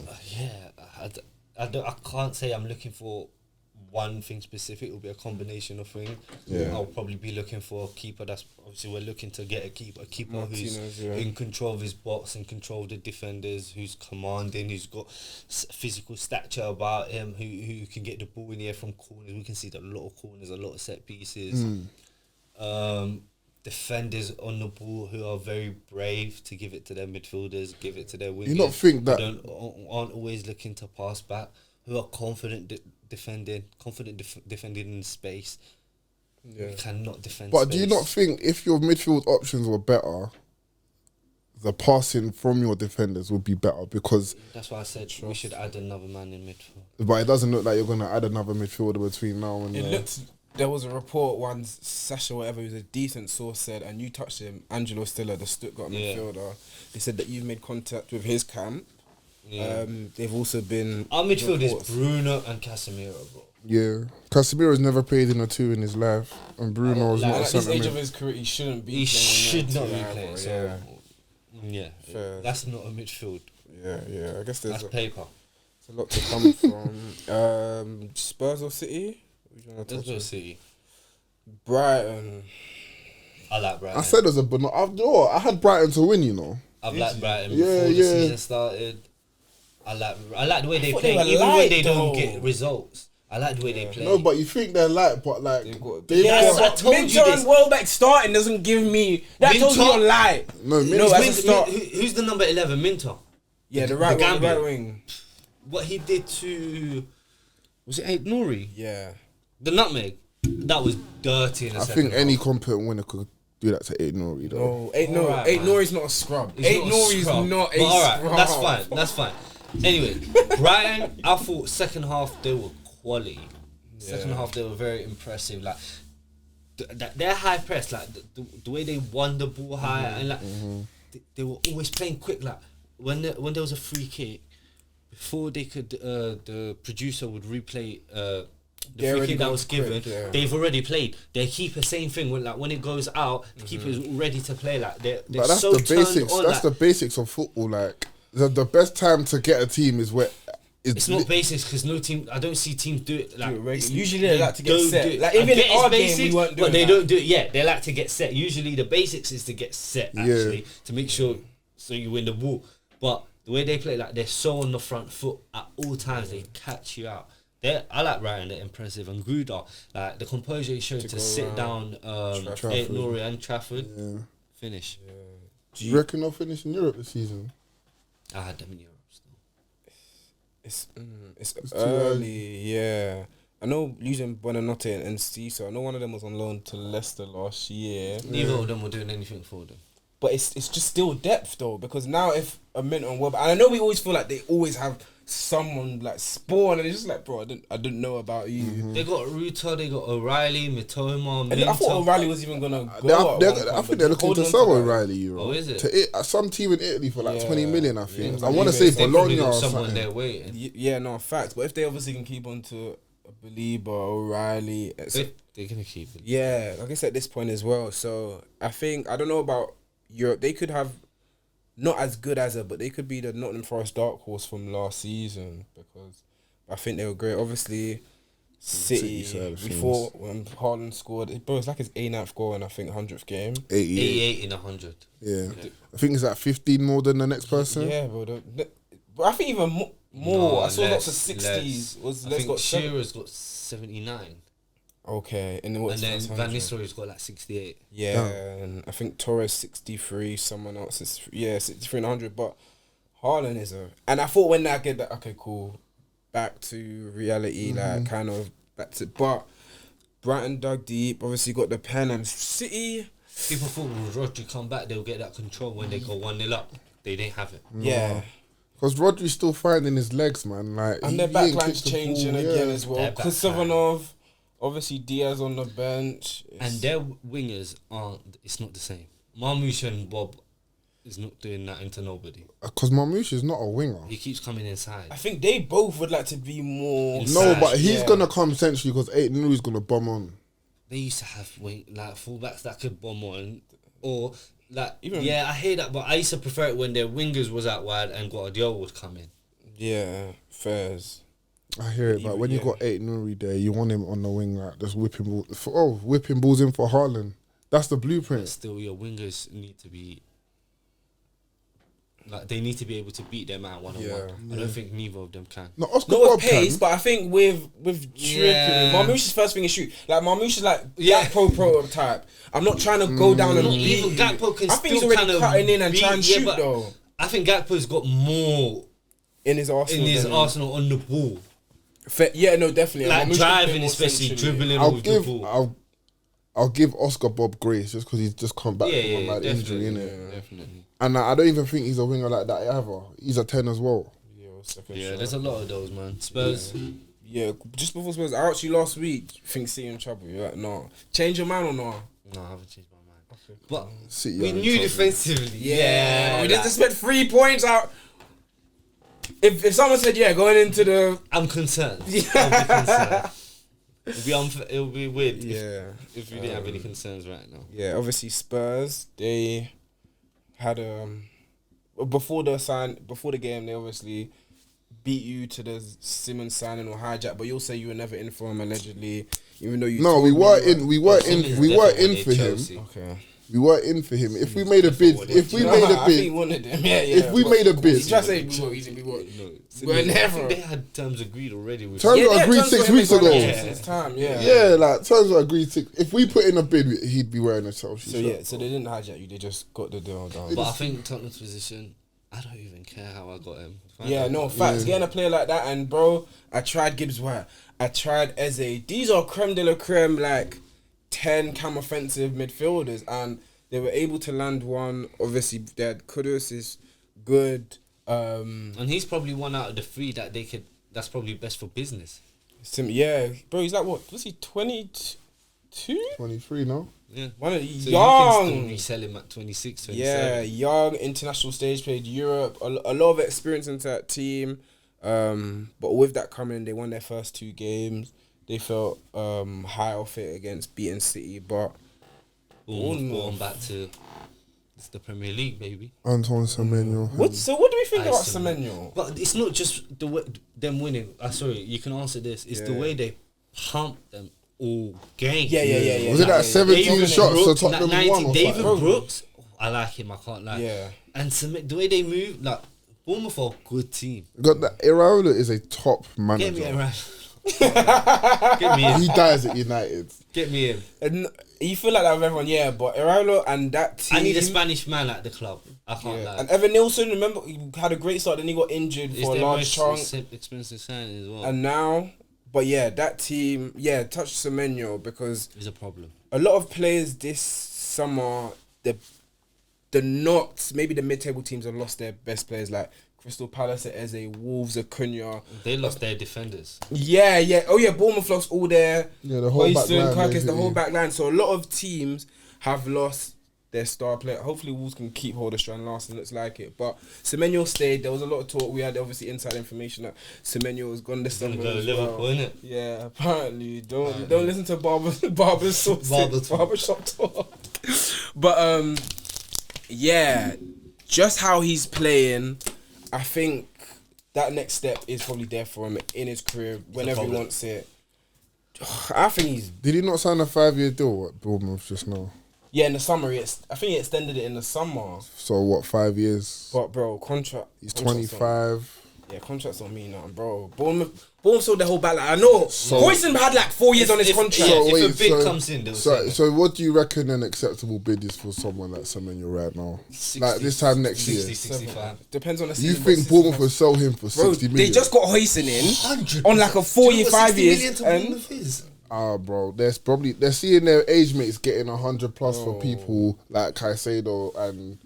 I can't say I'm looking for one thing specific. It'll be a combination of things. Yeah. I'll probably be looking for a keeper. That's obviously we're looking to get a keeper who's Martinez, in control of his box, in control of the defenders, who's commanding, who's got physical stature about him, who can get the ball in the air from corners. We can see a lot of corners, a lot of set pieces. defenders on the ball who are very brave to give it to their midfielders, give it to their wingers. You not think that aren't always looking to pass back, who are confident defending in space. Yeah. You cannot defend. But space. do you not think if your midfield options were better, the passing from your defenders would be better? Because That's why I said we should add another man in midfield. but it doesn't look like you're gonna add another midfielder between now and It looked. There was a report once, Sasha, whatever, who's a decent source said, and you touched him, Angelo Stiller, the Stuttgart midfielder. They said that you've made contact with his camp. Yeah. They've also been. Our midfield reports. is Bruno and Casemiro, bro. Yeah, Casemiro's never played in a 2 in his life, and Bruno's Like, not a At this centre age mid. of his career, he shouldn't be. He should not be playing playing. either, So yeah, Fair. that's not a midfield. yeah. I guess That's there's paper. a lot to come from. Spurs or City? Which one I Let's touch go on? City. Brighton. I like Brighton. I said there's a but I had Brighton to win, you know. I've liked Brighton Yeah, before the yeah. season started. I like the way they thought play, they were even when they light, don't though. get results. I like the way they play. No, but you think they're light, but like They've got- they've Yes, got- I told you Minter this. and Welbeck starting doesn't give me. That tells me Minter- you're lie. No, No, Minter- as a start. Who's the number 11? Minter. Yeah, the right wing. Gambia. Right wing. What he did to was it Nori? Yeah. The nutmeg. That was dirty in the I second think any half. competent winner could do that to Aid Nori though. No, eight no, Alright, eight man. Nori's not a scrub. He's Eight not a Nori's scrub. not a But alright, scrub. that's fine. Anyway, Brighton, I thought second half they were quality. Second half they were very impressive. Like their high press, like the way they won the ball high, and like they were always playing quick. Like when there was a free kick, before they could, the producer would replay the They're free already kick that gone was quick, given. yeah. They've already played. Their keeper, same thing. When it goes out, the keeper is ready to play. Like they're But that's so the turned basics. on. That's like, the basics of football. Like the best time to get a team is where it's not basics because no team. I don't see teams do it. Like Do it regular. it's- Usually they like to get don't set. do it. Like, I even get in it's our game, basics, we weren't but doing they that. don't do it. Yeah, they like to get set. Usually the basics is to get set actually to make sure so you win the ball. But the way they play, like they're so on the front foot at all times, they catch you out. I like Ryan, they're impressive, and Gruda, like the composure he showed to go sit down Trafford. Nori and Trafford, Yeah. finish. Do you reckon they'll finish in Europe this season? I had them in Europe still. It's too early, yeah. I know losing Buonanotte and Enciso. I know one of them was on loan to Leicester last year. Neither of them were doing anything for them. But it's just still depth though, because now if a Minter and Welbeck, and I know we always feel like they always have someone like spawn, and it's just like, bro, I didn't know about you. They got Ruta, they got O'Reilly, Mitoma, And Minter. I thought O'Reilly was even gonna go. They at I one think point, they're but looking to holding sell on to that. O'Reilly. You know, Oh, is it? to some team in Italy for like Yeah. 20 million. I think. Yeah, I want to they say They probably Bologna got or someone something. there waiting. Yeah, no, facts. But if they obviously can keep on to Belieber, O'Reilly, They're gonna keep it. yeah, I guess at this point as well. So I don't know about Europe. They could have not as good as her, but they could be the Nottingham Forest dark horse from last season because I think they were great. Obviously, City side of things. before when Haaland scored, bro, it's like his 89th goal in I think 100th game. 88. 88 in 100. Yeah. I think it's like 15 more than the next person. Yeah, bro. But I think even more. No, I saw lots of less, 60s. Was I let's think got Shearer's got 79. okay, and then what's And then first Van 100? Nistelrooy's got like 68. Yeah, and I think Torres 63, someone else is 63 and 100. But Haaland is and I thought when I get that, okay, cool, back to reality, like kind of back to. But Brighton dug deep, obviously got the pen, and City, People thought when Rodri come back, they'll get that control when they go 1-0 up. They didn't have it. yeah, Because Rodri's still finding his legs, man. Like, and he their ain't backline's kicked the changing ball, again yeah. as well. Their Because backline. Savanov, obviously Diaz on the bench, And their wingers aren't, it's not the same. Marmoush and Bob is not doing that into nobody. Because Marmoush is not a winger. He keeps coming inside. I think they both would like to be more. No, but he's Yeah. gonna come centrally because Aiden Nui's gonna bomb on. They used to have like fullbacks that could bomb on, or like Even- yeah, I hear that, but I used to prefer it when their wingers was out wide and Guardiola would come in. Yeah, fairs. I hear it, but when you Yeah. got Aiden Nuri there, you want him on the wing, like just whipping whipping balls in for Haaland. That's the But blueprint. still, your wingers need to be Like they need to be able to beat their man 1-on-1. I don't think neither of them can. No, Oscar Not Bob with pace, can. but I think with Yeah. Marmoush's first thing is shoot. Like Marmoush is like Gakpo prototype. I'm not trying to go down and beat Even Gakpo can I think he's still already kind of cutting in and beat- trying to yeah, shoot but though. I think Gakpo's got more In his Arsenal. on the ball. Yeah, no, definitely. Like Marmoush can driving, play more especially centrally. dribbling I'll with the give ball. I'll give Oscar Bob grace just because he's just come back Yeah, from a mad injury, definitely. innit? Definitely. And I don't even think he's a winger like that either. He's a 10 as well. Yeah, there's a lot of those, man. Spurs. Yeah, just before Spurs, I asked you last week, think City in trouble. You're like, no. Change your mind or no? No, I haven't changed my mind. But City we are in knew trouble. defensively. We didn't expect 3 points out. If someone said, yeah, going into the... I'm concerned. I'll be concerned. It'll be weird if we didn't have any concerns right now. Yeah, obviously Spurs, they had before the game, they obviously beat you to the Simmons signing or hijack, but you'll say you were never in for him allegedly, even though you. No, told we me weren't you in. We weren't in. We weren't in for him. Okay. We weren't in for him. If we made a bid, if we No, made I a think he bid, wanted him. Yeah. if we made a bid, You try to say we were. We're I never. think they had terms agreed already with Terms Yeah, were agreed terms 6 for him weeks has gone ago. up Yeah. Since time, yeah. Yeah, like terms were agreed. If we put in a bid, he'd be wearing a Chelsea So shirt. yeah, so they didn't hijack you. They just got the deal done. But I think Tottenham's position, I don't even care how I got him. Yeah, no, facts. Getting a player like that, and bro, I tried Gibbs White. I tried Eze. These are creme de la creme, like 10 cam offensive midfielders, and they were able to land one. Obviously, they had Kudus is good. And he's probably one out of the 3 that they could. That's probably best for business. Yeah, bro, he's like what? Was he 22? 23 now. Yeah. One of So you can young. still resell him at 26, 27. Yeah, young international stage, played Europe, a lot of experience into that team. But with that coming, they won their first 2 games. They felt high off it against beating City, but Bournemouth going back to it's the Premier League, baby. Antoine Semenyo. what do we think about Semenyo. Semenyo? But it's not just the way them winning. Sorry, you can answer this. It's the way they pumped them all game. Yeah. Was it that 17 David shots to Brooks, Tottenham 90, won or David something? Brooks, I like him. I can't lie. Yeah. And the way they move, like Bournemouth are a good team. Got that. Iraola is a top Get me manager. around. Get me in. He dies at United. Get me in. And you feel like that with everyone, yeah, but Iraola and that team. I need a Spanish man at the club. I can't Yeah. lie. And Evan Nilsson, remember, he had a great start, then he got injured It's for a their large most chunk. expensive signing as well. And now, but yeah, that team, touched Semenyo because It's a problem. a lot of players this summer, maybe the mid-table teams have lost their best players, like Crystal Palace, Eze, Wolves, Acuna. They lost their defenders. Yeah. Oh yeah, Bournemouth lost all their Yeah, the whole back line, Kirkis, the basically. whole back line. So a lot of teams have lost their star player. Hopefully Wolves can keep hold of Strand Larsen, looks like it. But Semenyo stayed. There was a lot of talk. We had obviously inside information that Semenyo was gone this Gonna summer. go to as Liverpool, well. innit? Yeah, apparently. Don't listen to Barber's sources. Barbershop talk. But yeah, just how he's playing, I think that next step is probably there for him in his career whenever he problem. wants it. I think he's Did he not sign a 5-year deal at Bournemouth just now? in the summer. I think he extended it in the summer. So what, 5 years? But bro, contract. He's contract's 25. Yeah, contracts don't mean nothing, bro. Bournemouth sold their whole back line. I know. Hoyson had like 4 years on his contract. If a bid comes in, they'll say that. So what do you reckon an acceptable bid is for someone like Semenyo right now? 60, Like this time next 60, year? 65. Depends on the You season. think Bournemouth would sell him for Bro, 60 million? they just got Hoyson in 100%. on like a 4-year, 5 years. And Bro, they're seeing their age mates getting 100 plus for people like Caicedo and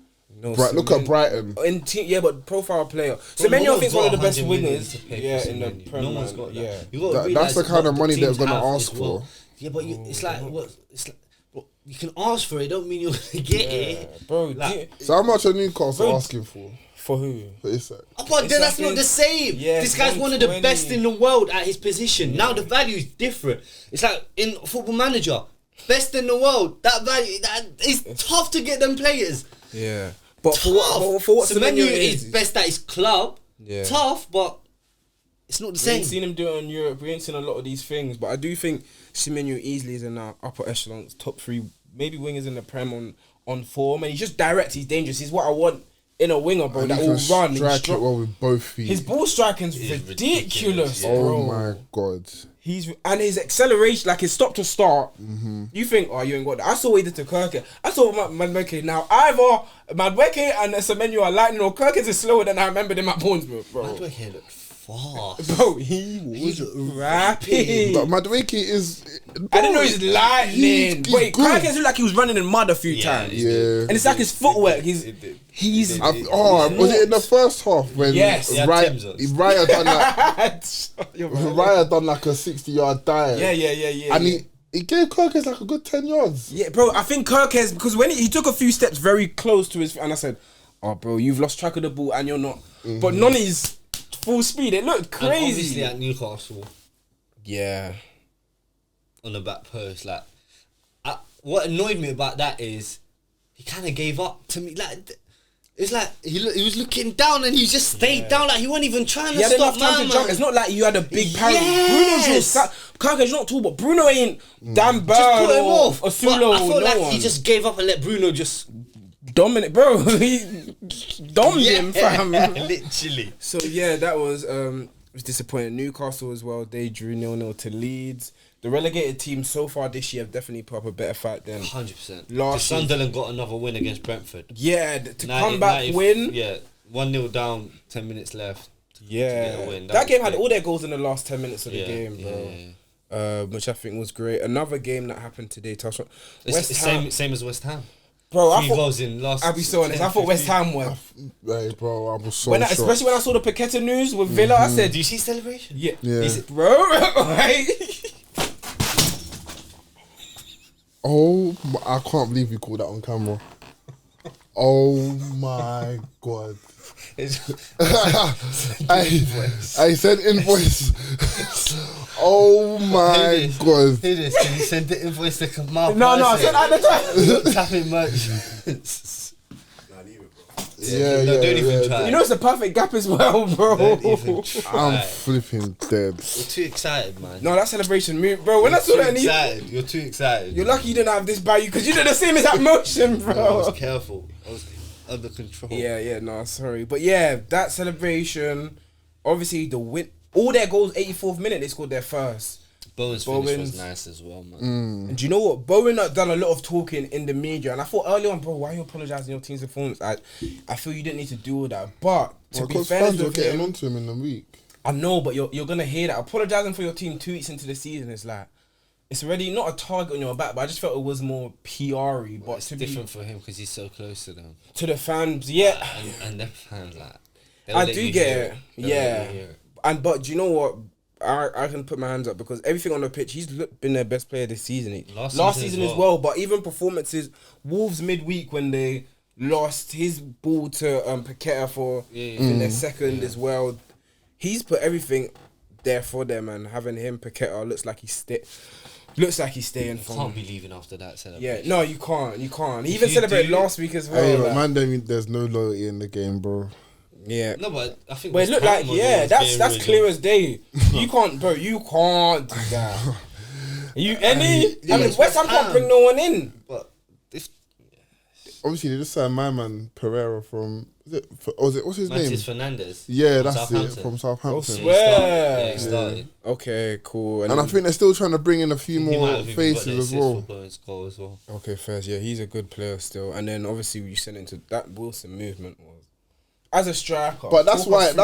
look at Brighton. But profile player. No Semenyo, I one's think, is one of the got best 100 million winners. to pay Yeah, for in the Semenyo. Premier. No one's got that. Yeah. You gotta That's realise the kind what of money they're teams gonna have ask as well. for. Yeah, but it's like what? It's like you can ask for it. Don't mean you're gonna get it, Bro, Like, So how much are Newcastle Bro, asking for for who? Isak? But then that's Isak not the is- same. Yeah, This guy's one of the 120. best in the world at his position. Now the value is different. It's like in Football Manager, best in the world. That value, it's tough to get them players. Yeah. But Tough. for what Semenyo Semenyo is best at his club. Yeah. Tough, but it's not the We same. ain't seen him do it in Europe. We ain't seen a lot of these things. But I do think Semenyo easily is in our upper echelons, top 3, maybe wingers in the Prem on form. And he's just direct. He's dangerous. He's what I want in a winger, bro, And that he will can run. strike it well with both feet. His ball striking's It's ridiculous, ridiculous, yeah. bro. Oh my god. And his acceleration, like his stop to start. You think, oh, you ain't got that. I saw what he did to Kirk. I saw Madueke. Now either Madueke and Semenyo are lightning, or Kirk is slower than I remembered him at Bournemouth, bro. Madueke looked fast. Bro, he was rapid. But Madueke is. I didn't know he's lightning. He's Wait, good. Kirk looked like he was running in mud a few Yeah, times. he did. And it's like his footwork. He's. Was it in the first half when Yes. He had Tim's on. Raya done that? Raya done like a 60-yard dive. Yeah. And he gave Kirkes like a good 10 yards. Yeah, bro, I think Kirk has, because when he took a few steps very close to his, and I said, oh, bro, you've lost track of the ball and you're not. But Nonny's full speed, it looked And crazy. obviously at Newcastle, Yeah. on the back post, like, what annoyed me about that is he kind of gave up to me. Like, it's like he was looking down and he just stayed down. Like he wasn't even trying He to had stop enough time to jump. It's not like you had a big parry. Yes. Bruno's Kirk is not tall, but Bruno ain't Dan Burn Just put him or off. Asulo. But I felt like one. he just gave up and let Bruno just dominate, bro. He domed him, fam. literally. So yeah, that was disappointing. Newcastle as well. They drew 0-0 to Leeds. The relegated team so far this year have definitely put up a better fight than 100%. Last Sunderland got another win against Brentford. yeah to come back win. Yeah, 1-0 down, 10 minutes left. Yeah, to get a win. that game had big. all their goals in the last 10 minutes of the Yeah, game, bro. yeah. Which I think was great. Another game that happened today, touch on It's West the Ham. same as West Ham. Bro, I Three thought goals in last. I'll be so honest. I thought West Ham were. Hey, bro, I was so When shocked. especially when I saw the Paqueta news with Villa, I said, Do you see celebration? yeah, Yeah. Is it, bro? Right? Oh, I can't believe you called that on camera. Oh my god. I said invoice. Oh my god. Hear this? Can you send the invoice to Kamal? No, I said at the time. Tapping merch. Yeah, No, don't even yeah. try. You know it's a perfect gap as well, bro. Don't even try. I'm flipping dead. You're too excited, man. No, that celebration, bro. When I saw that, You're too excited. you're lucky you didn't have this by you because you did the same exact motion, I was bro. careful. I was under control. Yeah, no, sorry, but yeah, that celebration. Obviously, the win. All their goals, 84th minute, they scored their first. Bowen's finish Bowen's- was nice as well, man. And do you know what? Bowen had done a lot of talking in the media, and I thought early on, bro, why are you apologising your team's performance? I feel you didn't need to do all that. But to be Because fair fans to were getting him, onto him in the week. I know, but you're gonna hear that. Apologising for your team 2 weeks into the season is like, it's already not a target on your back, but I just felt it was more PR-y. But It's to different for him because he's so close to them. to the fans, yeah. And them fans, like, they'll I let do you get hear it. They'll Yeah. let you hear it. But do you know what? I can put my hands up because everything on the pitch, he's been their best player this season. Last season as well. But even performances, Wolves midweek when they lost his ball to Paqueta for in their second as well. He's put everything there for them, and having him Paqueta looks like he's staying from. Can't be leaving after that Yeah, celebration. no, you can't. He If even you celebrated do- last week as well. Hey, but like- man, there's no loyalty in the game, bro. yeah. No, but I think. But it West looked Ham like, was yeah, always that's being clear really- as day. You can't do that. I mean, it's West Ham West can't Ham. bring no one in. But if Obviously, they just signed my man Pereira from. What's his Mantis name? Fernandez. Yeah, from that's Southampton. it, from Southampton. Oh, Yeah, swear. he started. Okay, cool. And I think they're still trying to bring in a few He might more have even got faces the as assist well. for Bowen's goal as well. okay, first, yeah, he's a good player still. And then obviously you sent into that Wilson movement was as a striker. But that's talk why us through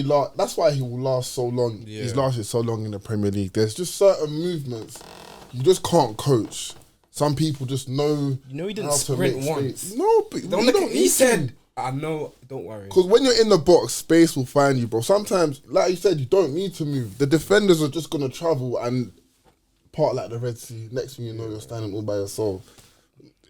that. that's why he will last so long. Yeah. He's lasted so long in the Premier League. There's just certain movements you just can't coach. Some people just know. You know he didn't how to sprint make once. space. No, but Don't you look don't at- need he to. said, I know, don't worry. Because when you're in the box, space will find you, bro. Sometimes, like you said, you don't need to move. The defenders are just gonna travel and part like the Red Sea. Next thing you know, you're standing all by yourself.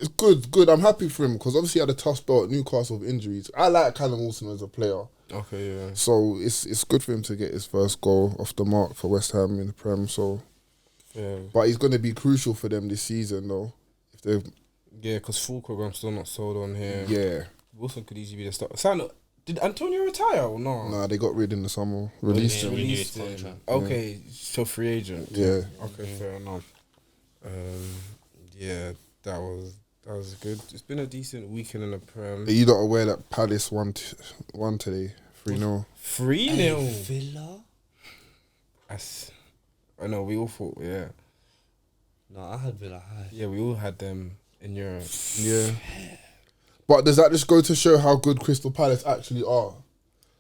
It's good. I'm happy for him because obviously he had a tough spell at Newcastle with injuries. I like Callum Wilson as a player. Okay, yeah. So it's good for him to get his first goal off the mark for West Ham in the Prem. So, Yeah, but he's going to be crucial for them this season, though. If they, because Fulham I'm still not sold on here. yeah, Wilson could easily be the starter. Did Antonio retire or no? nah, they got rid in the summer, released yeah, him. renewed Released his him. contract. Okay, so free agent. Yeah. Okay, fair enough. Yeah, that That was good. It's been a decent weekend in the Prem. Are you not aware that Palace won today? 3-0. 3-0. Villa? I know, we all thought, yeah. No, I had Villa high. Yeah, we all had them in Europe. Yeah. But does that just go to show how good Crystal Palace actually are?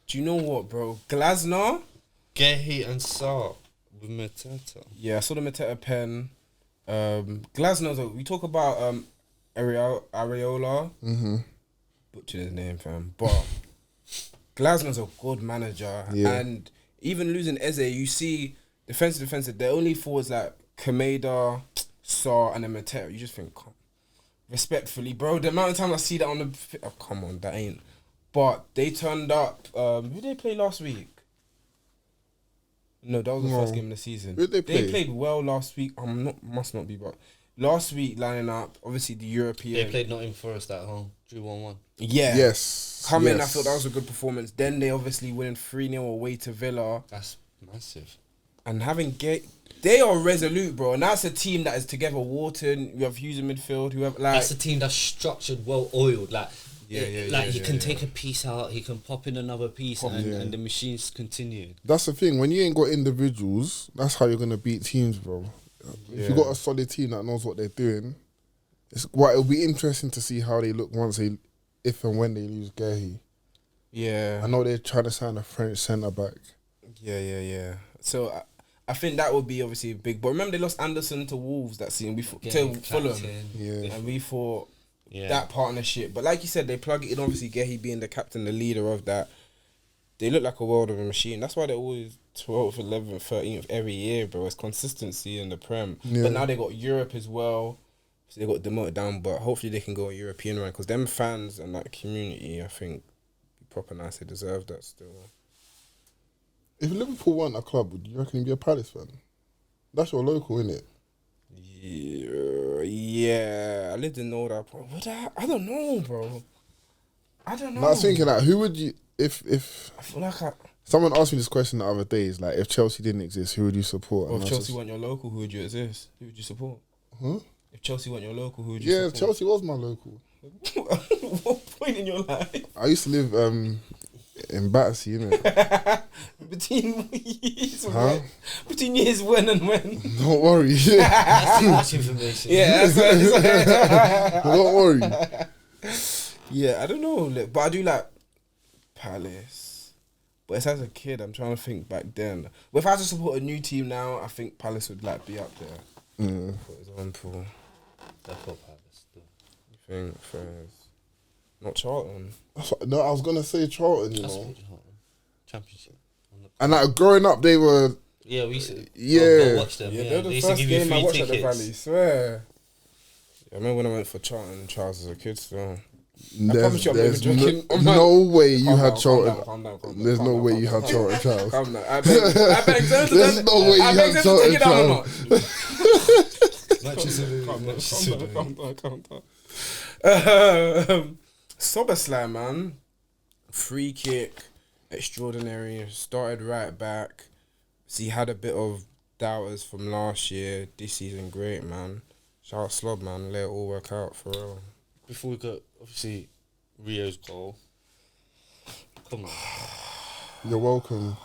Do you know what, bro? Glasner? Guehi and Sarr with Mateta. Yeah, I saw the Mateta pen. Glasner's we talk about Areola. Butchered his name, fam. But Glasner's a good manager. Yeah. And even losing Eze, you see defensive, they're only forwards like Kameda, Sarr, and then Mateta. You just think, respectfully, bro, the amount of time I see that on the... Oh, come on, that ain't... But they turned up... who did they play last week? No, that was the first game of the season. Who did they play? They played well last week. Must not be, but last week lining up, obviously the European. They played Nottingham Forest at home, drew 1-1. Yeah. Yes. Come in, I yes. thought that was a good performance. Then they obviously winning 3-0 away to Villa. That's massive. And having they are resolute, bro. And that's a team that is together. Wharton, you have Hughes in midfield, whoever like That's a team that's structured, well oiled. Like, he can yeah. take a piece out, he can pop in another piece, and the machine's continuing. That's the thing. When you ain't got individuals, that's how you're gonna beat teams, bro. If you got a solid team that knows what they're doing, it'll be interesting to see how they look if and when they lose Guehi. Yeah. I know they're trying to sign a French centre back. Yeah. So I think that would be obviously big. But remember they lost Anderson to Wolves that season before to Fulham. Yeah. And we thought that partnership. But like you said, they plug it in, obviously Guehi being the captain, the leader of that. They look like a world of a machine. That's why they're always 12th, 11th, 13th every year, bro. It's consistency in the Prem. Yeah. But now they got Europe as well. So they got demoted down, but hopefully they can go a European run because them fans and that community, I think, proper nice. They deserve that still. If Liverpool weren't a club, would you reckon you'd be a Palace fan? That's your local, innit? Yeah. I lived in North. I don't know, bro. I don't know. I was thinking like, who would you if I feel like someone asked me this question the other day? Is like, if Chelsea didn't exist, who would you support? Well, if Chelsea weren't your local, who would you exist? Who would you support? Huh? If Chelsea weren't your local, who would you support? Yeah, Chelsea was my local. What point in your life? I used to live in Battersea, innit? Between years Huh? Between years when and when? Don't worry. That's too much information. Yeah, that's Don't worry. yeah, I don't know, but I do like Palace. But it's as a kid, I'm trying to think back then. But if I had to support a new team now, I think Palace would like be up there. For example, That's what Palace do. you think first? Not Charlton. No, I was gonna say Charlton, you That's know. what Championship. And like growing up, they were Yeah, we used to Yeah. go watch them. Yeah, Yeah, they're they the used to first give you game I free watched at the tickets. Valley. Swear. Yeah, I remember when I went for Charlton and Charles as a kid. So there's, you I'm not there's even joking. I'm no way you Calm had down, Charlton. calm down. There's Calm no down, way calm you down, had calm Charlton, down. Charles. Calm down. I beg There's no way you had to Charlton, take it down or not. Manchester. Calm down. Szoboszlai, man. Free kick, extraordinary. Started right back. So he had a bit of doubters from last year. This season, great, man. Shout out Slob, man. Let it all work out for real. Before we go, obviously, Rio's goal. Come on. You're welcome.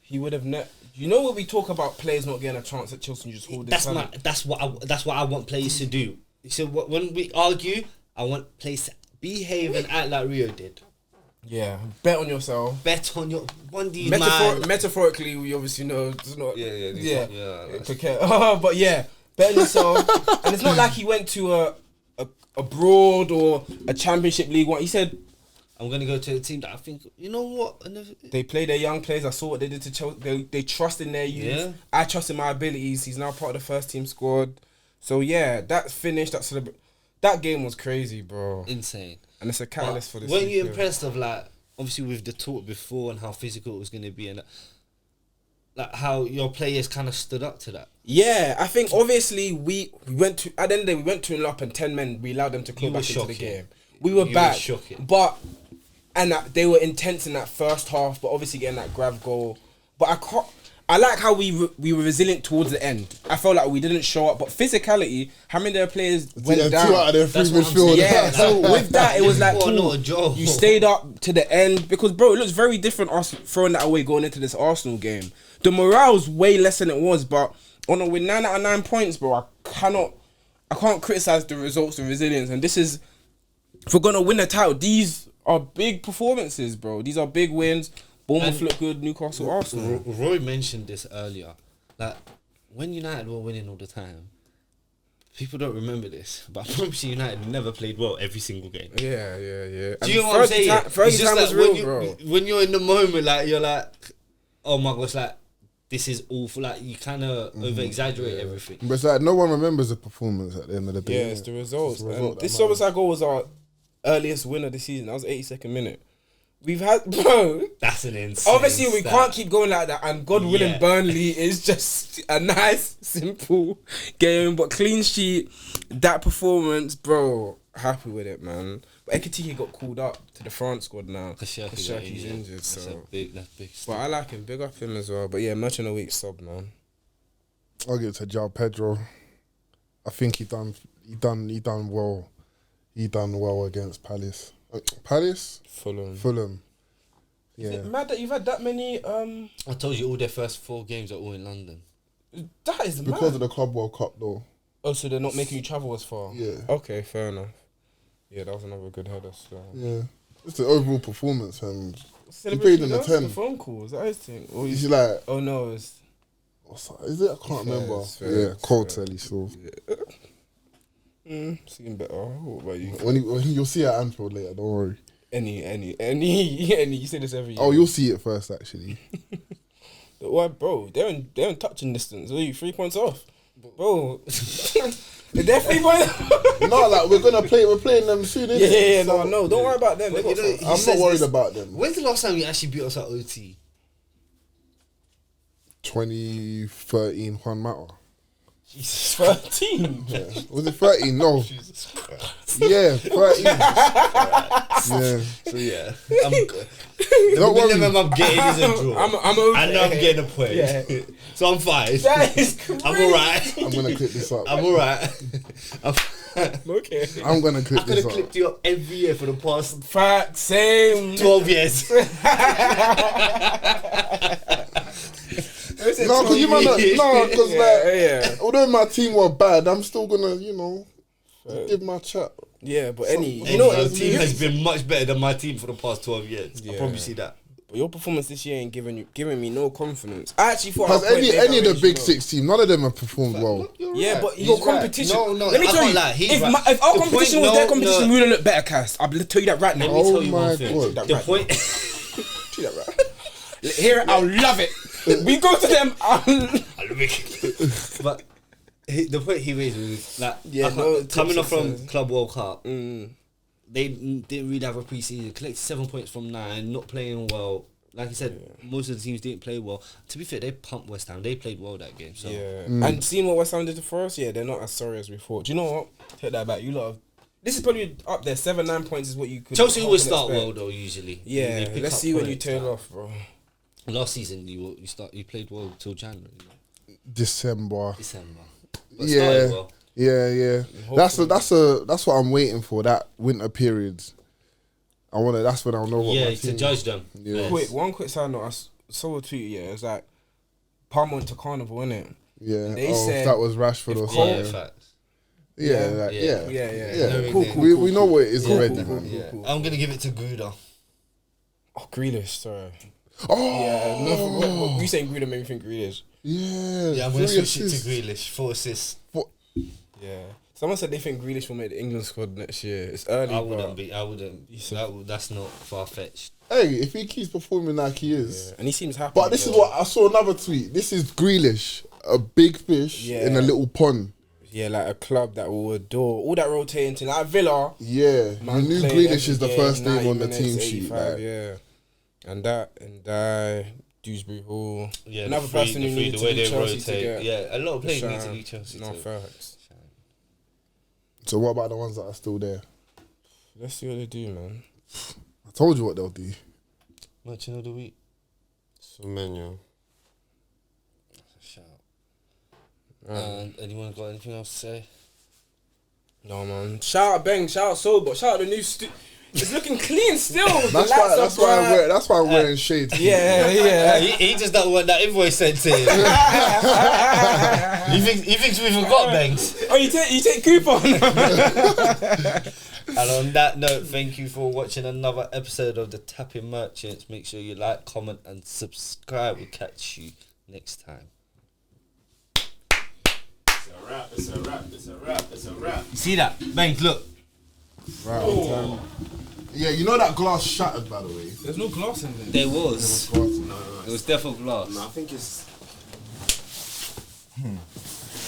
He would have You know what we talk about players not getting a chance at Chelsea and you just hold this That's what I want players to do. So when we argue, I want players to behave and act like Rio did. Yeah, bet on yourself. Bet on your one of these man. Metaphorically, we obviously know it's not. Yeah. Paqueta. But yeah, bet on yourself. And it's not like he went to a abroad or a Championship League one. He said, I'm gonna go to a team that I think, you know what? they play their young players. I saw what they did to Chelsea. They trust in their youth. Yeah. I trust in my abilities. He's now part of the first team squad. So yeah, that finish, that game was crazy, bro. Insane. And it's a catalyst for this. Weren't you season. impressed of like obviously with the talk before and how physical it was gonna be and like how your players kind of stood up to that? Yeah, I think obviously we went to at the end of the day we went to up and 10 men. We allowed them to claw back into the game. We were back, but and they were intense in that first half. But obviously getting that grab goal. But I like how we were resilient towards the end. I felt like we didn't show up, but physicality, how many of their players went down? 2 out of their 3 That's what I'm midfield. saying. Yeah, so with that, it was like, What a cool. lot of job. You stayed up to the end because, bro, it looks very different us throwing that away going into this Arsenal game. The morale's way less than it was, but with 9 out of 9 points, bro, I can't criticize the results and resilience. And this is, if we're gonna win the title, these are big performances, bro. These are big wins. Bournemouth look good, Newcastle, Arsenal. Roy mentioned this earlier. Like, when United were winning all the time, people don't remember this, but I promise you United never played well every single game. Yeah. Do you know what I'm saying? Fergie time was real, bro. When you're in the moment, like, you're like, oh my gosh, like, this is awful. Like, you kind of over-exaggerate everything. But it's like no one remembers the performance at the end of the day. Yeah, it's the results. It's the result that This matters. Szoboszlai goal was our earliest win of the season. That was 82nd minute. We've had, bro. That's an insane Obviously, we stat. can't keep going like that. And God willing, Yeah. Burnley is just a nice, simple game. But clean sheet, that performance, bro. Happy with it, man. But Ekitike got called up to the France squad now. Kashaki's injured, That's so. big But stuff. I like him. Big up him as well. But yeah, Merch of the Week sub, man. I'll give it to João Pedro. I think he done well. He done well against Palace. Palace? Fulham. Is Yeah. it mad that you've had that many? I told you all their first 4 games are all in London. That is Because mad. of the Club World Cup though. Oh, so they're not making you travel as far? Yeah. Okay, fair enough. Yeah, that was another good header. So. Yeah. It's the overall performance and Celebrity played in the dance, 10. The phone call, is that his thing? Or he's like, oh no, it's is it? I can't remember. it's fair, Yeah, it's cold fair. telly. So seeing better. What about you? when you'll see it at Anfield later, don't worry. Any. You say this every year. Oh, you'll see it first actually. Why, bro? They're in touching distance. What are you 3 points off, bro? They're 3 points. No, like we're playing them soon. Innit? Yeah. So, No. Don't worry about them. They But got you know, some- he I'm says not worried this- about them. When's the last time you actually beat us at OT? 2013 Juan Mata. Jesus, 13. Yeah. Was it 13? No. Yeah, 13. Yeah. So yeah, I'm good. Don't The worry. minimum I'm getting is a draw. I'm okay. I know I'm getting a point. Yeah. So I'm fine. That is crazy. I'm alright. I'm gonna clip this up. I'm alright. Okay. I'm gonna I clip could this have up. clipped you up every year for the past Fact, same. 12 years. No, because you might not. No, because Yeah. although my team were bad, I'm still gonna, give my chat. Yeah, but You know know, your what? team has been much better than my team for the past 12 years. I Yeah. promise you that. But your performance this year ain't giving me no confidence. I actually thought Has our point any of the range big low. 6 teams, none of them have performed well. Yeah, but He's your right. competition. No, Let me I tell can't you, lie, he's if, right. if our The competition point- was their no, competition, no. we would have looked better, cast. I'll tell you that right now. Let me Oh tell you my one thing. God. That The right point. Tell you that right. Hear it, I'll love it. We go to them. But the point he raised was like, Yeah, I can't- no, coming off from success. Club World Cup, they didn't really have a preseason. Collected 7 points from 9, not playing well. Like I said, most of the teams didn't play well. To be fair, they pumped West Ham. They played well that game. So Yeah. And seeing what West Ham did for us, they're not as sorry as we thought. Do you know what? Take that back. You lot have, this is probably up there. 7-9 points is what you could. Chelsea always expect. start well though. Usually, Yeah. They pick Let's up see when you points, tail like, off, bro. Last season, you played well till January, December. December. But Yeah. started well. Yeah. That's what I'm waiting for. That winter period. That's when I'll know what Yeah, my to team. judge them. Yeah. One quick side note. I saw a tweet. Yeah, it's like Palmer went to Carnival, innit? Yeah. They said that was Rashford or if Yeah, something. facts. Yeah. Yeah. Yeah. Cool, We know what it is already, cool, man. cool. I'm gonna give it to Gouda. Oh, Grealish, sorry. Oh, Yeah, no, what you saying Grealish made me think Grealish. yeah. Yeah, I'm gonna 3 switch it assists. to Grealish. 4 assists. Yeah. Someone said they think Grealish will make the England squad next year. It's early. I but- wouldn't be. That's not far fetched. Hey, if he keeps performing like he is. Yeah. And he seems happy. But this is what I saw another tweet. This is Grealish, a big fish Yeah. in a little pond. Yeah, like a club that will adore all that rotating to like Villa. Yeah, you Man knew playing Grealish is the every game, first name 90 on the minutes, team sheet. 85, Like, yeah. And Dewsbury Hall. Yeah, Another person who needed the to way leave they Chelsea rotate. to get Yeah, a lot of players need to shine. leave Chelsea. No too. facts. so what about the ones that are still there? Let's see what they do, man. I told you what they'll do. Merchant of the week. Semenyo. And anyone got anything else to say? No man. Shout out Bang, shout out Sobo, shout out the new it's looking clean still. That's why I'm wearing shades. Yeah. He just don't want that invoice sent to him. he thinks we forgot Banks. Oh, you take coupon. And on that note, thank you for watching another episode of the Tapping Merchants. Make sure you like, comment, and subscribe. We'll catch you next time. It's a wrap. You see that? Banks, look. Right. Yeah, you know that glass shattered, by the way. There's no glass in there. There was. Glass. It was definitely glass. No, I think it's.